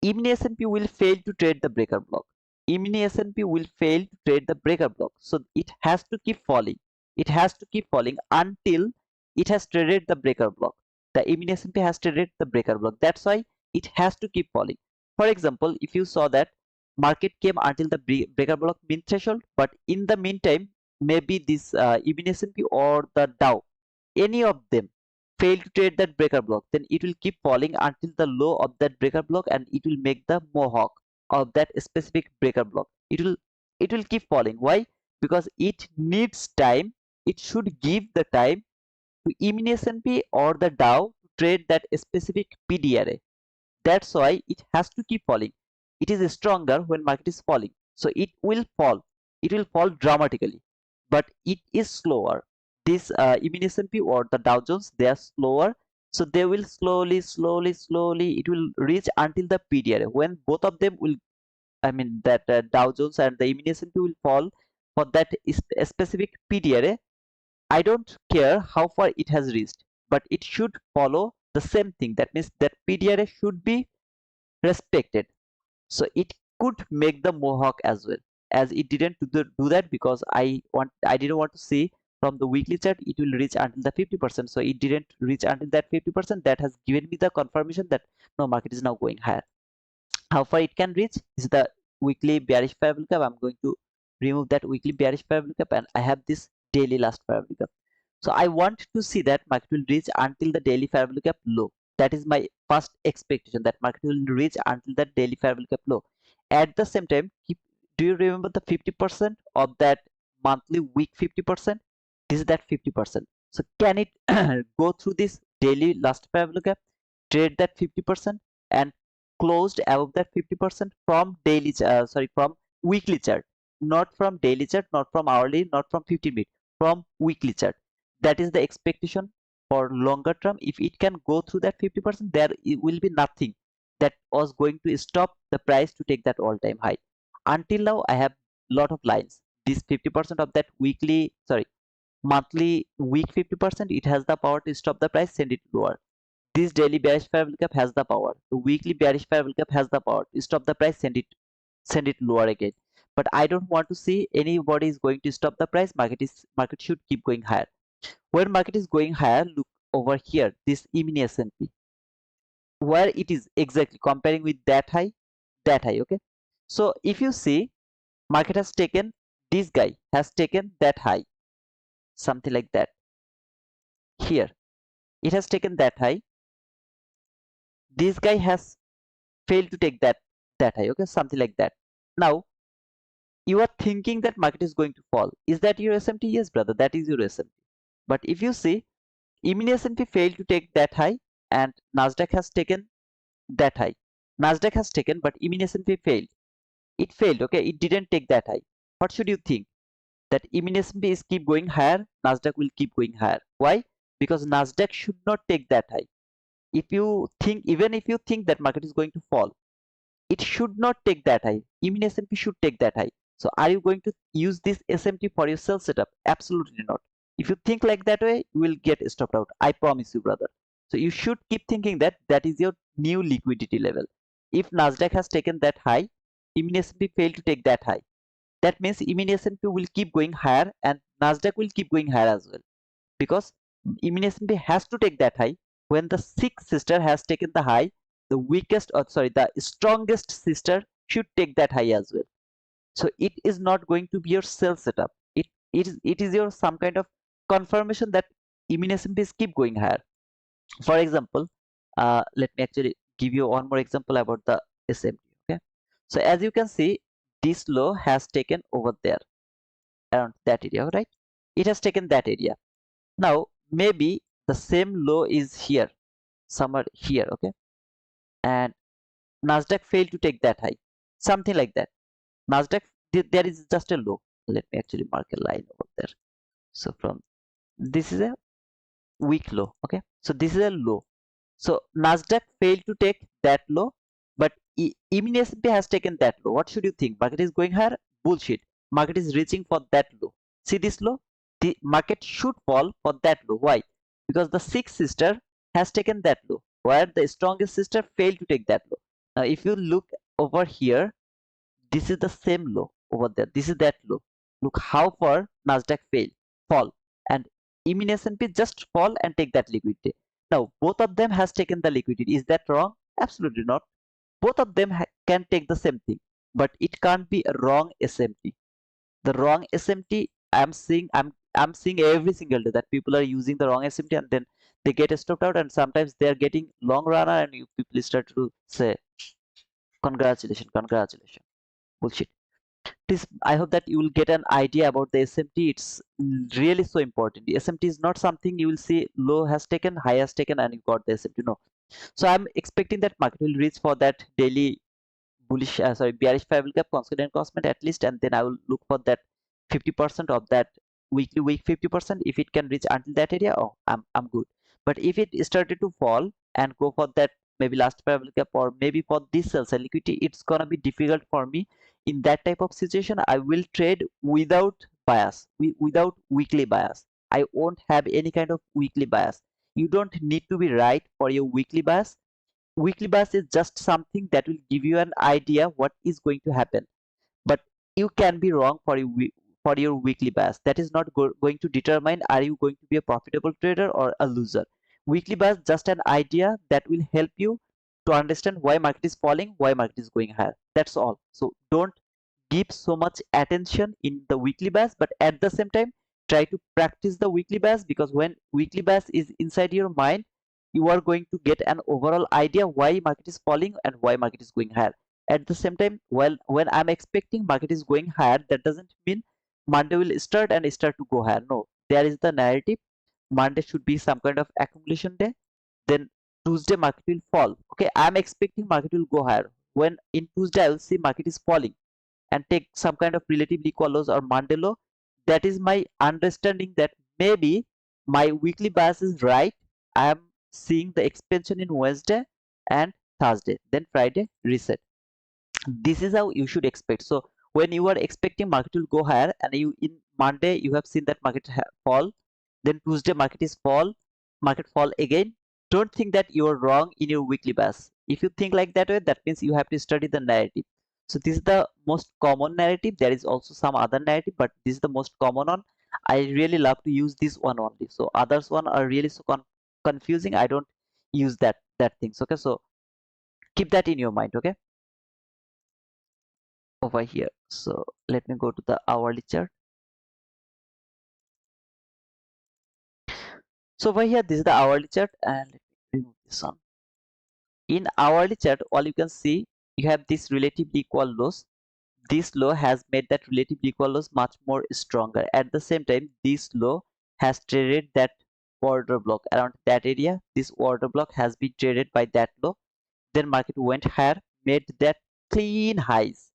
E-mini S&P will fail to trade the breaker block. E-mini S&P will fail to trade the breaker block. So it has to keep falling. It has to keep falling until it has traded the breaker block. The E-mini S&P has traded the breaker block. That's why it has to keep falling. For example, if you saw that market came until the breaker block mean threshold, but in the meantime, maybe this E-mini S&P or the Dow, any of them fail to trade that breaker block, then it will keep falling until the low of that breaker block, and it will make the mohawk of that specific breaker block. It will keep falling. Why? Because it needs time. It should give the time to E-mini S&P or the Dow to trade that specific PDRA. That's why it has to keep falling. It is stronger when market is falling, so it will fall. It will fall dramatically, but it is slower. This E-mini S&P or the Dow Jones, they are slower, so they will slowly it will reach until the PDRA. When both of them will, I mean that Dow Jones and the E-mini S&P will fall for that specific PDRA. I don't care how far it has reached, but it should follow the same thing. That means that PDRA should be respected. So it could make the mohawk as well. As it didn't do that, because I didn't want to see from the weekly chart it will reach until the 50%. So it didn't reach until that 50%. That has given me the confirmation that no, market is now going higher. How far it can reach is the weekly bearish parabolic gap. I'm going to remove that weekly bearish parabolic gap, and I have this daily last parabolic gap. So I want to see that market will reach until the daily parabolic gap low. That is my first expectation, that market will reach until that daily parabolic gap low. At the same time, do you remember the 50% of that monthly week 50%? This is that 50%. So can it go through this daily last parabolic gap, trade that 50%, and closed above that 50% from daily from weekly chart, not from daily chart, not from hourly, not from 50-minute, from weekly chart. That is the expectation for longer term. If it can go through that 50%, there will be nothing that was going to stop the price to take that all-time high. Until now I have lot of lines. This 50% of that weekly, sorry, monthly week 50%, it has the power to stop the price, send it lower. This daily bearish parabolic gap has the power. The weekly bearish parabolic gap has the power to stop the price, send it lower again. But I don't want to see anybody is going to stop the price. Market should keep going higher. When market is going higher, look over here, this E-mini S&P, where it is exactly comparing with that high, okay. So if you see, market has taken, this guy has taken that high, something like that. Here it has taken that high. This guy has failed to take that high, okay, something like that. Now you are thinking that market is going to fall. Is that your SMT? Yes, brother, that is your SMT. But if you see, E-mini S&P failed to take that high, and Nasdaq has taken that high. Nasdaq has taken, but E-mini S&P failed. It failed, okay, it didn't take that high. What should you think? that even S&P is keep going higher, Nasdaq will keep going higher. Why? Because Nasdaq should not take that high. If you think, even if you think that market is going to fall, it should not take that high. Even S&P should take that high. So are you going to use this SMT for your sell setup? Absolutely not. If you think like that way, you will get stopped out. I promise you, brother. So you should keep thinking that that is your new liquidity level. If Nasdaq has taken that high, even S&P failed to take that high. That means even S&P will keep going higher and Nasdaq will keep going higher as well. Because even S&P has to take that high. When the sixth sister has taken the high, the weakest, or sorry, the strongest sister should take that high as well. So it is not going to be your sell setup. It is your some kind of confirmation that even S&P is keep going higher. For example, let me actually give you one more example about the SMT. Okay, so as you can see, this low has taken over there around that area, right? It has taken that area. Now maybe the same low is here, somewhere here, okay, and Nasdaq failed to take that high, something like that. Nasdaq, there is just a low. Let me actually mark a line over there. So from this is a weak low, okay. So this is a low. So Nasdaq failed to take that low, but even S&P has taken that low. What should you think? Market is going higher? Bullshit. Market is reaching for that low. See this low? The market should fall for that low. Why? Because the sixth sister has taken that low, where the strongest sister failed to take that low. Now, if you look over here, this is the same low over there. This is that low. Look how far Nasdaq fall, and even S&P just fall and take that liquidity. Now both of them has taken the liquidity. Is that wrong? Absolutely not. Both of them can take the same thing, but it can't be a wrong SMT. The wrong SMT I'm seeing every single day that people are using the wrong SMT and then they get stopped out, and sometimes they are getting long runner and you people start to say congratulations, congratulations. Bullshit. Please, I hope that you will get an idea about the SMT. It's really so important. The SMT is not something you will see low has taken, high has taken, and you got the SMT. No. So I'm expecting that market will reach for that daily bullish, sorry, bearish 5 gap constant constant at least, and then I will look for that 50% of that weekly week 50%. If it can reach until that area, oh, I'm good. But if it started to fall and go for that maybe last parallel gap or maybe for this sell side liquidity, it's gonna be difficult for me. In that type of situation, I will trade without bias, without weekly bias. I won't have any kind of weekly bias. You don't need to be right for your weekly bias. Weekly bias is just something that will give you an idea what is going to happen, but you can be wrong for for your weekly bias. That is not going to determine are you going to be a profitable trader or a loser. Weekly bias just an idea that will help you to understand why market is falling, why market is going higher. That's all. So don't give so much attention in the weekly bias, but at the same time try to practice the weekly bias, because when weekly bias is inside your mind, you are going to get an overall idea why market is falling and why market is going higher. At the same time, well, when I'm expecting market is going higher, that doesn't mean Monday will start to go higher. No, there is the narrative. Monday should be some kind of accumulation day, then Tuesday market will fall. Okay, I'm expecting market will go higher. When in Tuesday I will see market is falling and take some kind of relatively equal lows or Monday low, that is my understanding that maybe my weekly bias is right. I am seeing the expansion in Wednesday and Thursday, then Friday reset. This is how you should expect. So when you are expecting market will go higher and you in Monday you have seen that market fall, then Tuesday market is fall, market fall again, don't think that you are wrong in your weekly bias. If you think like that way, that means you have to study the narrative. So this is the most common narrative. There is also some other narrative, but this is the most common one. I really love to use this one only. So others one are really so confusing. I don't use that things. Okay, so keep that in your mind. Okay, over here. So let me go to the hourly chart. So over here, this is the hourly chart, and let me remove this one. In hourly chart, all you can see, you have this relatively equal lows. This low has made that relatively equal lows much more stronger. At the same time, this low has traded that order block around that area. This order block has been traded by that low. Then market went higher, made that clean highs.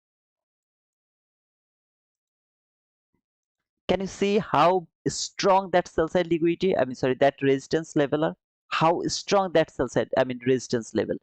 Can you see how strong that sell side liquidity, I mean sorry, that resistance level are? How strong that sell side, I mean resistance level.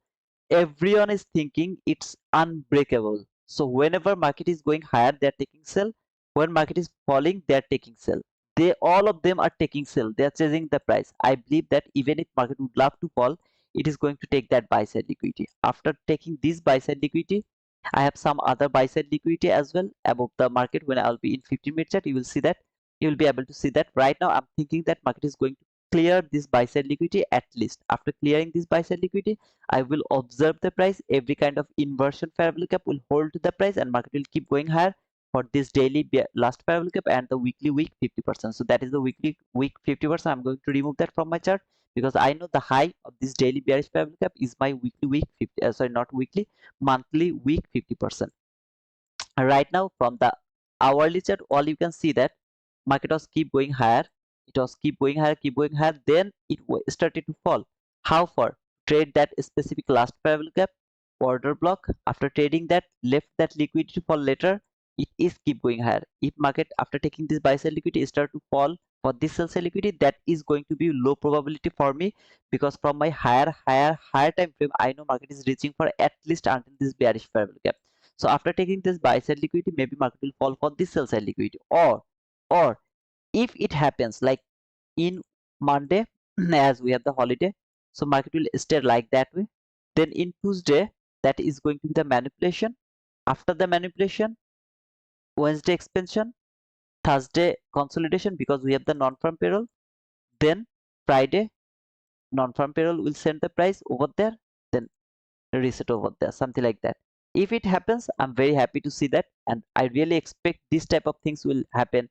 Everyone is thinking it's unbreakable. So whenever market is going higher, they're taking sell. When market is falling, they're taking sell. They all of them are taking sell. They're chasing the price. I believe that even if market would love to fall, it is going to take that buy side liquidity. After taking this buy side liquidity, I have some other buy side liquidity as well above the market. When I'll be in 15-minute chart, you will see that. You will be able to see that. Right now, I'm thinking that market is going to clear this buy side liquidity at least. After clearing this buy side liquidity, I will observe the price. Every kind of inversion parabolic cap will hold to the price and market will keep going higher for this daily last parabolic cap and the weekly week 50%. So that is the weekly week 50%. I'm going to remove that from my chart because I know the high of this daily bearish parabolic cap is my weekly week 50, sorry, not weekly, monthly week 50%. Right now from the hourly chart, all you can see that market was keep going higher, it was keep going higher, keep going higher, then it started to fall. How far? Trade that specific last parallel gap order block. After trading that, left that liquidity for later, it is keep going higher. If market after taking this buy sell liquidity start to fall for this sell side liquidity, that is going to be low probability for me, because from my higher time frame, I know market is reaching for at least until this bearish parallel gap. So after taking this buy side liquidity, maybe market will fall for this sell side liquidity. Or if it happens like in Monday, as we have the holiday, so market will stay like that way. Then in Tuesday, that is going to be the manipulation. After the manipulation, Wednesday expansion, Thursday consolidation because we have the non-farm payroll. Then Friday, non-farm payroll will send the price over there. Then reset over there, something like that. If it happens, I'm very happy to see that, and I really expect this type of things will happen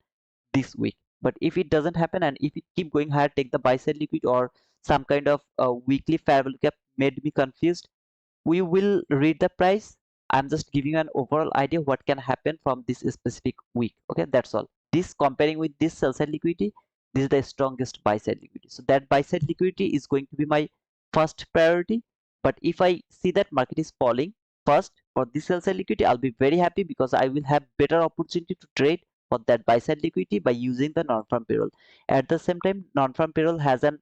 this week. But if it doesn't happen and if it keep going higher, take the buy side liquid or some kind of weekly parallel gap made me confused, we will read the price. I'm just giving you an overall idea what can happen from this specific week. Okay, that's all. This comparing with this sell side liquidity, this is the strongest buy side liquidity. So that buy side liquidity is going to be my first priority. But if I see that market is falling first for this sell side liquidity, I'll be very happy because I will have better opportunity to trade for that buy side liquidity by using the non-farm payroll. At the same time, non-farm payroll has an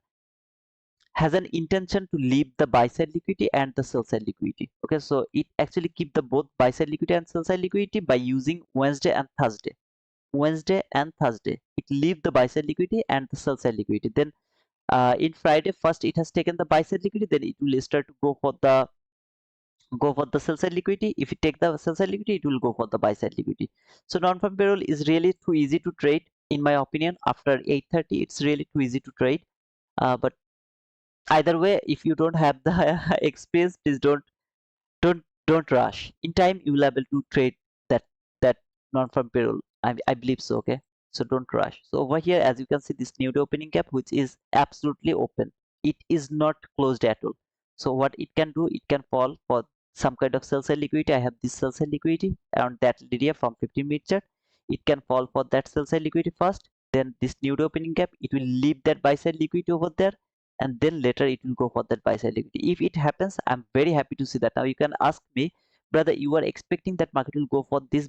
intention to leave the buy side liquidity and the sell side liquidity. Okay, so it actually keep the both buy side liquidity and sell side liquidity by using Wednesday and Thursday. Wednesday and Thursday, it leave the buy side liquidity and the sell side liquidity. Then in Friday, first it has taken the buy side liquidity, then it will start to go for the sell side liquidity. If you take the sell side liquidity, it will go for the buy side liquidity. So non-farm payroll is really too easy to trade in my opinion. After 8:30, it's really too easy to trade. But either way, if you don't have the experience, please don't rush. In time you will able to trade that non-farm payroll. I believe so. Okay, so don't rush. So over here, as you can see, this new opening gap, which is absolutely open, it is not closed at all. So what it can do, it can fall for some kind of sell side liquidity. I have this sell side liquidity around that area from 15-minute chart. It can fall for that sell side liquidity first, then this new opening gap, it will leave that buy side liquidity over there, and then later it will go for that buy side liquidity. If it happens, I'm very happy to see that. Now you can ask me, brother, you are expecting that market will go for this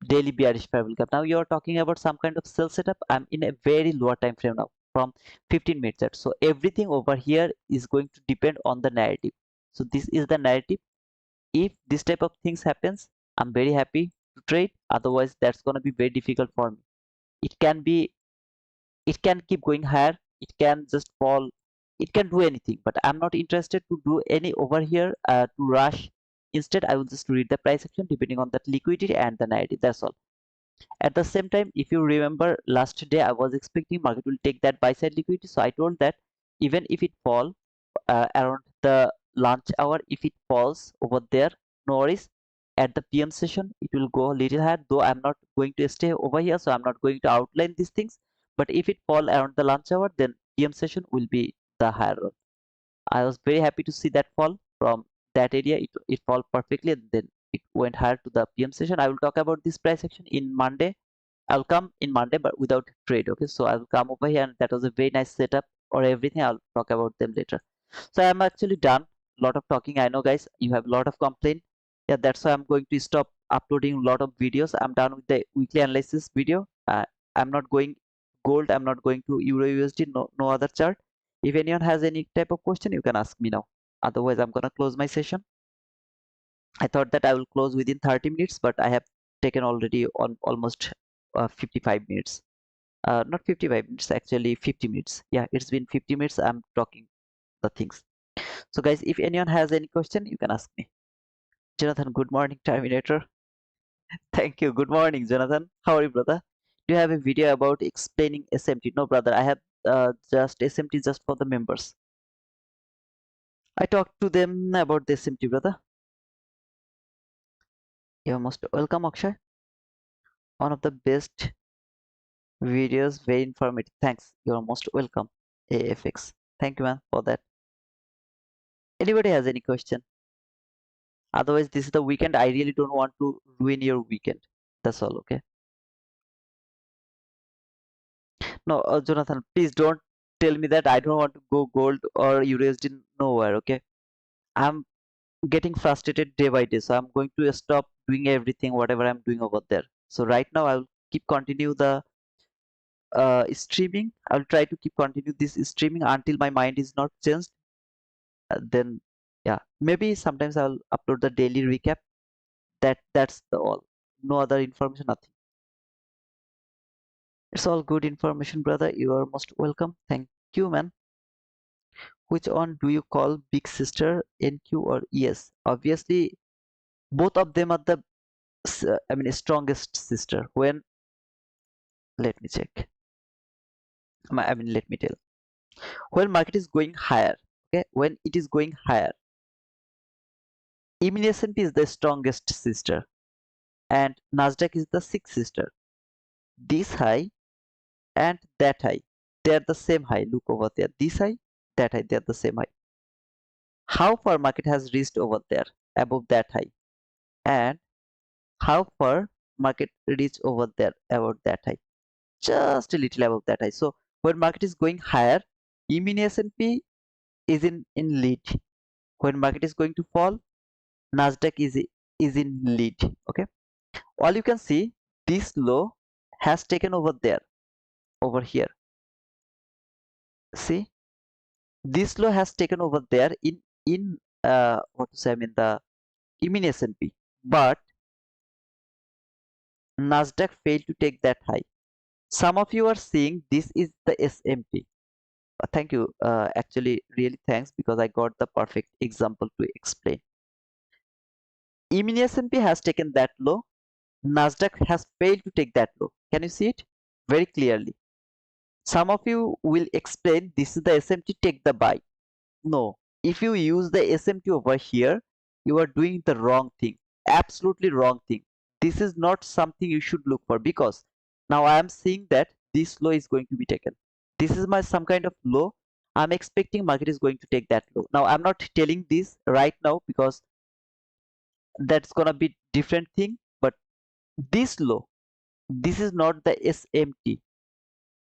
daily bearish parabolic gap. Now you are talking about some kind of sell setup. I'm in a very lower time frame now from 15-minute chart. So everything over here is going to depend on the narrative. So this is the narrative. If this type of things happens, I'm very happy to trade. Otherwise, that's gonna be very difficult for me. It can be, it can keep going higher, it can just fall, it can do anything, but I'm not interested to do any over here to rush. Instead, I will just read the price action depending on that liquidity and the narrative. That's all. At the same time, if you remember last day, I was expecting market will take that buy side liquidity, so I told that even if it fall around the lunch hour, if it falls over there, no worries. At the PM session, it will go a little higher, though I'm not going to stay over here, so I'm not going to outline these things. But if it fall around the lunch hour, then PM session will be the higher one. I was very happy to see that fall from that area. It fall perfectly, and then it went higher to the PM session. I will talk about this price action in Monday. I'll come in Monday, but without trade. Okay, so I will come over here, and that was a very nice setup or everything. I'll talk about them later. So I'm actually done. Lot of talking. I know, guys, you have a lot of complaint. Yeah, that's why I'm going to stop uploading a lot of videos. I'm done with the weekly analysis video. I'm not going gold, I'm not going to euro USD, no other chart. If anyone has any type of question, you can ask me now. Otherwise, I'm gonna close my session. I thought that I will close within 30 minutes, but I have taken already on almost 55 minutes. Not 55 minutes, actually 50 minutes. Yeah, it's been 50 minutes. I'm talking the things. So guys, if anyone has any question, you can ask me. Jonathan, good morning, Terminator. Thank you. Good morning, Jonathan. How are you, brother? Do you have a video about explaining SMT? No, brother. I have just SMT just for the members. I talked to them about the SMT, brother. You're most welcome, Akshay. One of the best videos, very informative. Thanks. You're most welcome, AFX. Thank you, man, for that. Anybody has any question? Otherwise, this is the weekend. I really don't want to ruin your weekend. That's all, okay? No, Jonathan, please don't tell me that I don't want to go gold or USD nowhere, okay? I'm getting frustrated day by day, so I'm going to stop doing everything, whatever I'm doing over there. So right now, I'll keep continue the streaming. I'll try to keep continue this streaming until my mind is not changed. Then, yeah, maybe sometimes I'll upload the daily recap. That's the all. No other information, nothing. It's all good information, brother. You are most welcome. Thank you, man. Which one do you call big sister, NQ or ES? Obviously, both of them are the I mean strongest sister. When let me check. I mean let me tell. When market is going higher, okay, when it is going higher, even S&P is the strongest sister, and Nasdaq is the sixth sister. This high and that high, they are the same high. Look over there. This high, that high, they are the same high. How far market has reached over there above that high, and how far market reached over there about that high, just a little above that high. So when market is going higher, E-mini S&P is in lead. When market is going to fall, Nasdaq is in lead. Okay, all you can see, this low has taken over there, over here. See, this low has taken over there in what to say, I mean the E-mini S&P, but Nasdaq failed to take that high. Some of you are seeing this is the SMT. Thank you. Actually, really thanks, because I got the perfect example to explain. E-mini S&P has taken that low. Nasdaq has failed to take that low. Can you see it very clearly? Some of you will explain this is the SMT, take the buy. No, if you use the SMT over here, you are doing the wrong thing. Absolutely wrong thing. This is not something you should look for, because now I am seeing that this low is going to be taken. This is my some kind of low. I'm expecting market is going to take that low. Now I'm not telling this right now because that's gonna be different thing. But this low, this is not the SMT.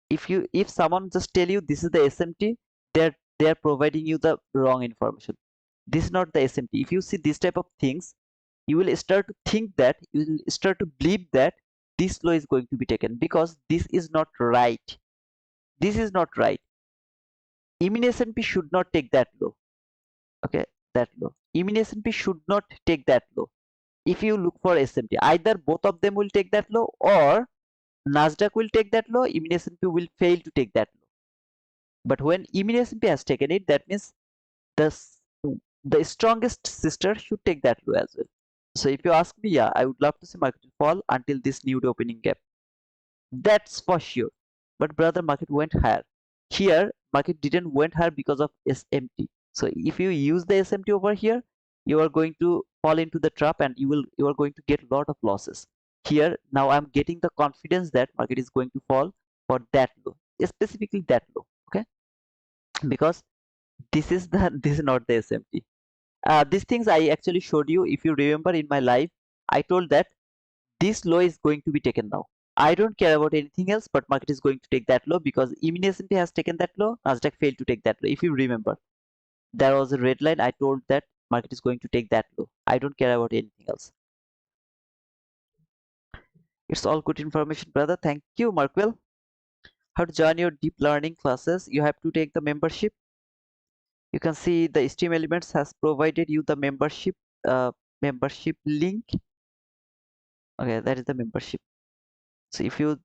If someone just tell you this is the SMT, they're providing you the wrong information. This is not the SMT. If you see this type of things, you will start to think that, you will start to believe that this law is going to be taken, because this is not right. This is not right. E-mini S&P should not take that low. Okay, that low. E-mini S&P should not take that low. If you look for SMT, either both of them will take that low, or Nasdaq will take that low, E-mini S&P will fail to take that low. But when E-mini S&P has taken it, that means the the strongest sister should take that low as well. So if you ask me, yeah, I would love to see market fall until this new opening gap. That's for sure. But brother, market went higher. Here, market didn't went higher because of SMT. So if you use the SMT over here, you are going to fall into the trap, and you are going to get a lot of losses. Here now I'm getting the confidence that market is going to fall for that low, specifically that low. Okay, because this is the this is not the SMT. These things I actually showed you. If you remember in my live, I told that this low is going to be taken now. I don't care about anything else, but market is going to take that low because E-mini S&P has taken that low. Nasdaq failed to take that low. If you remember, there was a red line. I told that market is going to take that low. I don't care about anything else. It's all good information, brother. Thank you, Markwell. How to join your deep learning classes? You have to take the membership. You can see the Stream Elements has provided you the membership link. Okay, that is the membership. So if you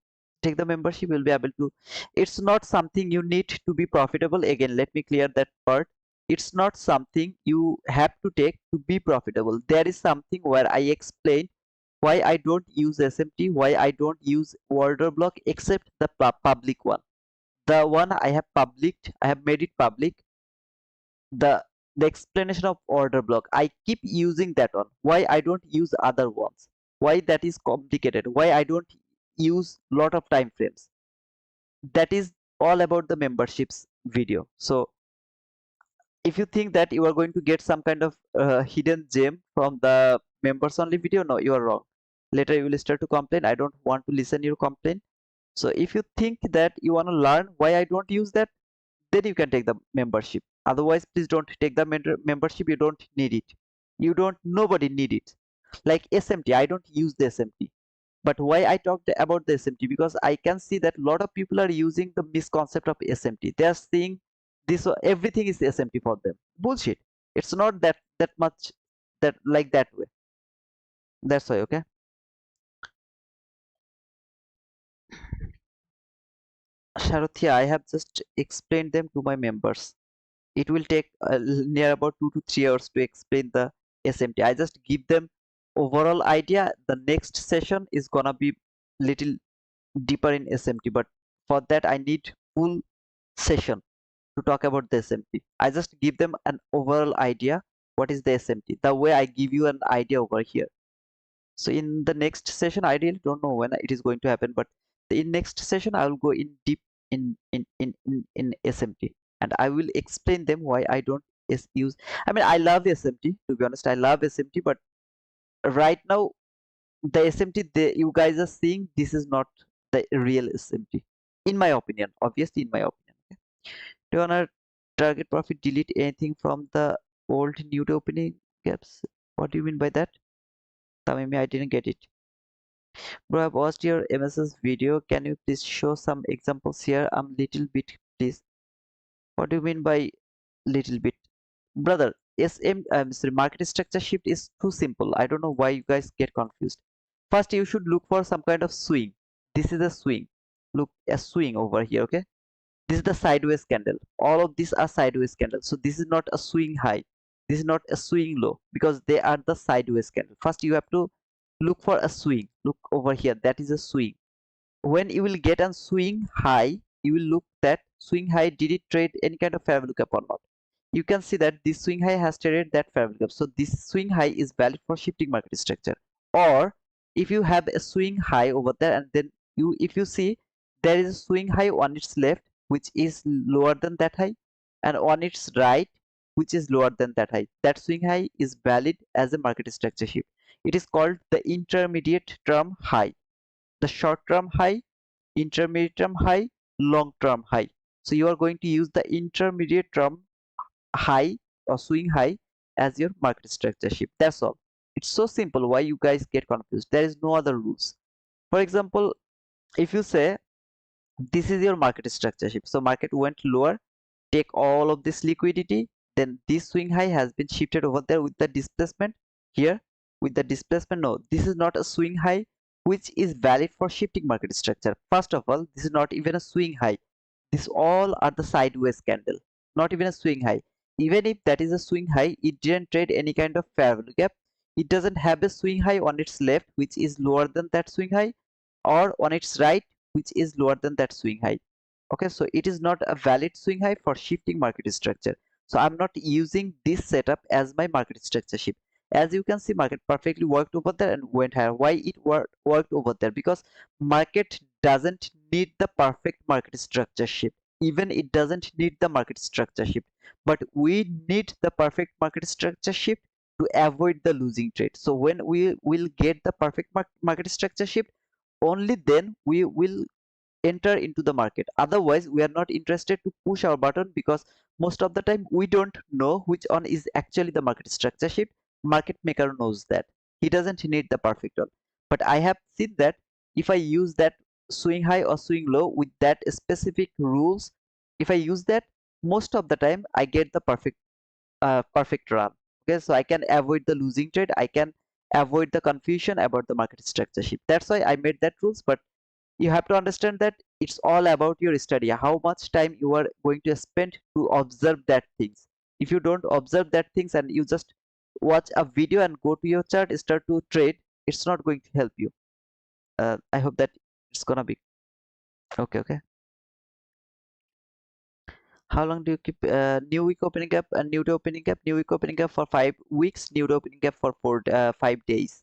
take the membership, you'll be able to. It's not something you need to be profitable. Again, let me clear that part. It's not something you have to take to be profitable. There is something where I explain why I don't use SMT, why I don't use order block except the public one. The one I have published, I have made it public. The explanation of order block, I keep using that one. Why I don't use other ones? Why that is complicated? Why I don't use lot of time frames? That is all about the memberships video. So if you think that you are going to get some kind of hidden gem from the members only video, no, you are wrong. Later you will start to complain. I don't want to listen your complaint. So if you think that you want to learn why I don't use that, then you can take the membership. Otherwise, please don't take the membership. You don't need it. You don't, nobody need it. Like SMT, I don't use the SMT. But why I talked about the SMT? Because I can see that a lot of people are using the misconcept of SMT. They are saying this everything is SMT for them. Bullshit. It's not that much that like that way. That's why, okay. Sharuthia, I have just explained them to my members. It will take near about 2 to 3 hours to explain the SMT. I just give them overall idea. The next session is gonna be little deeper in SMT, but for that I need full session to talk about the SMT. I just give them an overall idea what is the SMT, the way I give you an idea over here. So in the next session, I really don't know when it is going to happen, but in next session I will go in deep in SMT, and I will explain them why I don't use. I mean, I love SMT, to be honest. I love SMT, but right now the SMT you guys are seeing, this is not the real SMT, in my opinion. Obviously, in my opinion. Okay? Do you wanna target profit delete anything from the old new opening gaps? What do you mean by that? Tamimi, I didn't get it. Bro, I've watched your MSS video. Can you please show some examples here? Little bit, please. What do you mean by little bit? Brother, sorry, market structure shift is too simple. I don't know why you guys get confused. First, you should look for some kind of swing. This is a swing. Look, a swing over here, okay? This is the sideways candle. All of these are sideways candles. So this is not a swing high. This is not a swing low because they are the sideways candle. First, you have to look for a swing. Look over here. That is a swing. When you will get a swing high, you will look that swing high, did it trade any kind of fair value gap or not? You can see that this swing high has traded that fair value gap. So this swing high is valid for shifting market structure. Or if you have a swing high over there, and then if you see there is a swing high on its left which is lower than that high, and on its right which is lower than that high, that swing high is valid as a market structure shift. It is called the intermediate term high. The short term high, intermediate term high, long term high. So you are going to use the intermediate term high or swing high as your market structure shift. That's all. It's so simple. Why you guys get confused? There is no other rules. For example, if you say this is your market structure shift, so market went lower, take all of this liquidity, then this swing high has been shifted over there with the displacement here. With the displacement, no, this is not a swing high which is valid for shifting market structure. First of all, this is not even a swing high. These all are the sideways candle, not even a swing high. Even if that is a swing high, it didn't trade any kind of fair value gap. It doesn't have a swing high on its left which is lower than that swing high, or on its right which is lower than that swing high. Okay, so it is not a valid swing high for shifting market structure. So I'm not using this setup as my market structure shift. As you can see, market perfectly worked over there and went higher. Why it worked over there? Because market doesn't need the perfect market structure shift. Even it doesn't need the market structure shift, but we need the perfect market structure shift to avoid the losing trade. So when we will get the perfect market structure shift, only then we will enter into the market. Otherwise, we are not interested to push our button, because most of the time we don't know which one is actually the market structure shift. Market maker knows that. He doesn't need the perfect one. But I have seen that if I use that swing high or swing low with that specific rules, if I use that, most of the time I get the perfect run. Okay, so I can avoid the losing trade, I can avoid the confusion about the market structure shift. That's why I made that rules. But you have to understand that it's all about your study, how much time you are going to spend to observe that things. If you don't observe that things and you just watch a video and go to your chart start to trade, it's not going to help you. I hope that it's gonna be okay. Okay, how long do you keep new week opening gap and new day opening gap? New week opening gap for 5 weeks, new day opening gap for 5 days.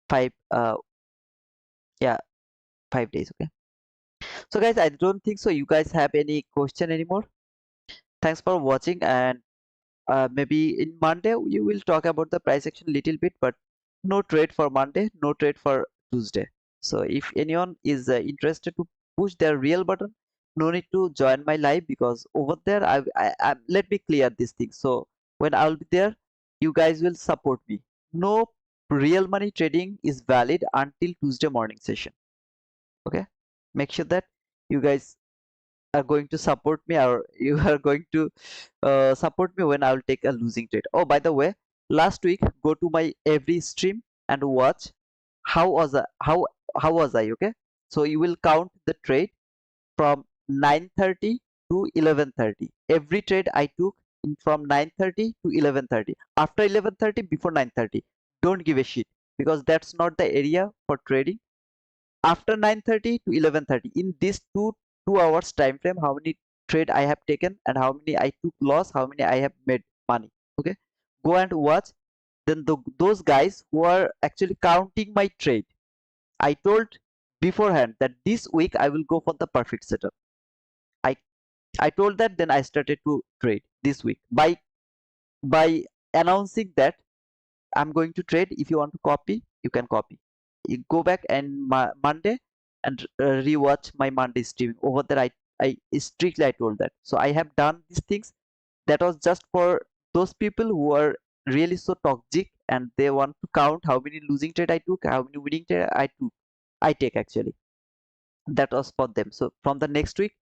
Five yeah, 5 days. Okay, so guys, I don't think so you guys have any question anymore. Thanks for watching, and maybe in Monday you will talk about the price action little bit, but no trade for Monday, no trade for Tuesday. So if anyone is interested to push their real button, no need to join my live, because over there let me clear this thing. So when I'll be there, you guys will support me. No real money trading is valid until Tuesday morning session. Okay, make sure that you guys are going to support me, or you are going to support me when I will take a losing trade. Oh, by the way, last week go to my every stream and watch how was I, how was I. Okay, so you will count the trade from 9:30 to 11:30. Every trade I took from 9:30 to 11:30. After 11:30, before 9:30, don't give a shit, because that's not the area for trading. After 9:30 to 11:30, in this two hours time frame, how many trade I have taken and how many I took loss, how many I have made money. Okay, go and watch. Then those guys who are actually counting my trade, I told beforehand that this week I will go for the perfect setup. I i told that, then I started to trade this week by announcing that I'm going to trade. If you want to copy, you can copy. You go back and Monday and rewatch my Monday streaming. Over there, I strictly I told that. So I have done these things. That was just for those people who are really so toxic and they want to count how many losing trade I took, how many winning trade I took. I take actually. That was for them. So from the next week,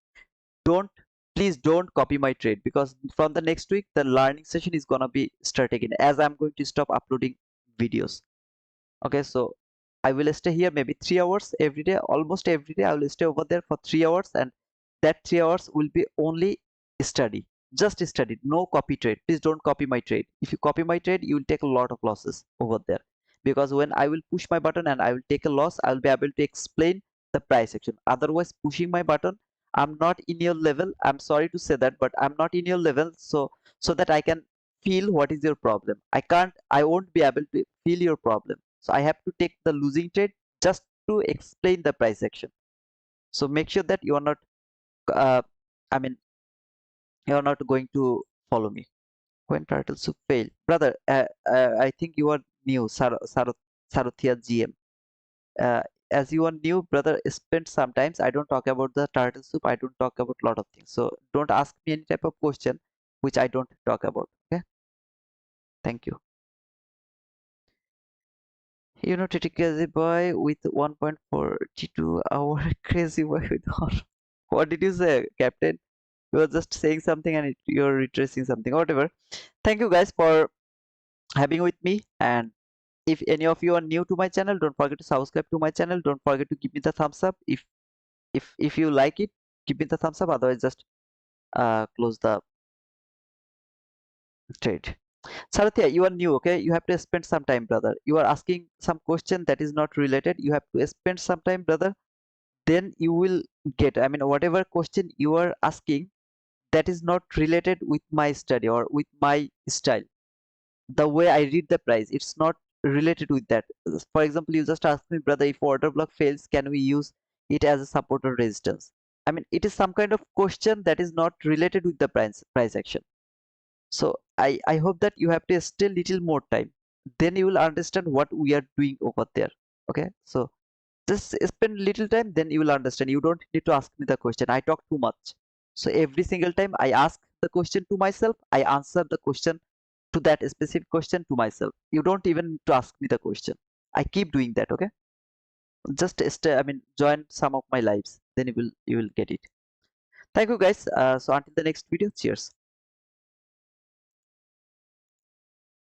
don't please don't copy my trade, because from the next week the learning session is gonna be start again, as I'm going to stop uploading videos. Okay, so I will stay here maybe 3 hours every day, almost every day I will stay over there for 3 hours, and that 3 hours will be only study, just study, no copy trade. Please don't copy my trade. If you copy my trade, you will take a lot of losses over there, because when I will push my button and I will take a loss, I will be able to explain the price action. Otherwise, pushing my button, I'm not in your level. I'm sorry to say that, but I'm not in your level, so that I can feel what is your problem. I won't be able to feel your problem, so I have to take the losing trade just to explain the price action. So make sure that you are not uh, I mean you are not going to follow me. When turtles soup fail, brother, I think you are new. Sarothia GM, uh, as you are new, brother, spend sometimes I don't talk about the turtle soup, I don't talk about lot of things, so don't ask me any type of question which I don't talk about. Okay, thank you. You know, Titi crazy boy with 1.42 hour crazy boy with horror. What did you say, Captain? You were just saying something and you're retracing something, whatever. Thank you guys for having with me. And if any of you are new to my channel, don't forget to subscribe to my channel. Don't forget to give me the thumbs up. If you like it, give me the thumbs up. Otherwise, just close the trade. Sarathya, you are new, okay? You have to spend some time, brother. You are asking some question that is not related. You have to spend some time, brother. Then you will get, I mean, whatever question you are asking that is not related with my study or with my style. The way I read the price, it's not related with that. For example, you just ask me, brother, if order block fails, can we use it as a support or resistance? I mean, it is some kind of question that is not related with the price action. So I hope that you have to stay little more time. Then you will understand what we are doing over there. Okay, so just spend little time, then you will understand. You don't need to ask me the question. I talk too much. So every single time I ask the question to myself, I answer the question to that specific question to myself. You don't even need to ask me the question. I keep doing that. Okay. Just stay, I mean, join some of my lives, then you will get it. Thank you guys. So until the next video, cheers.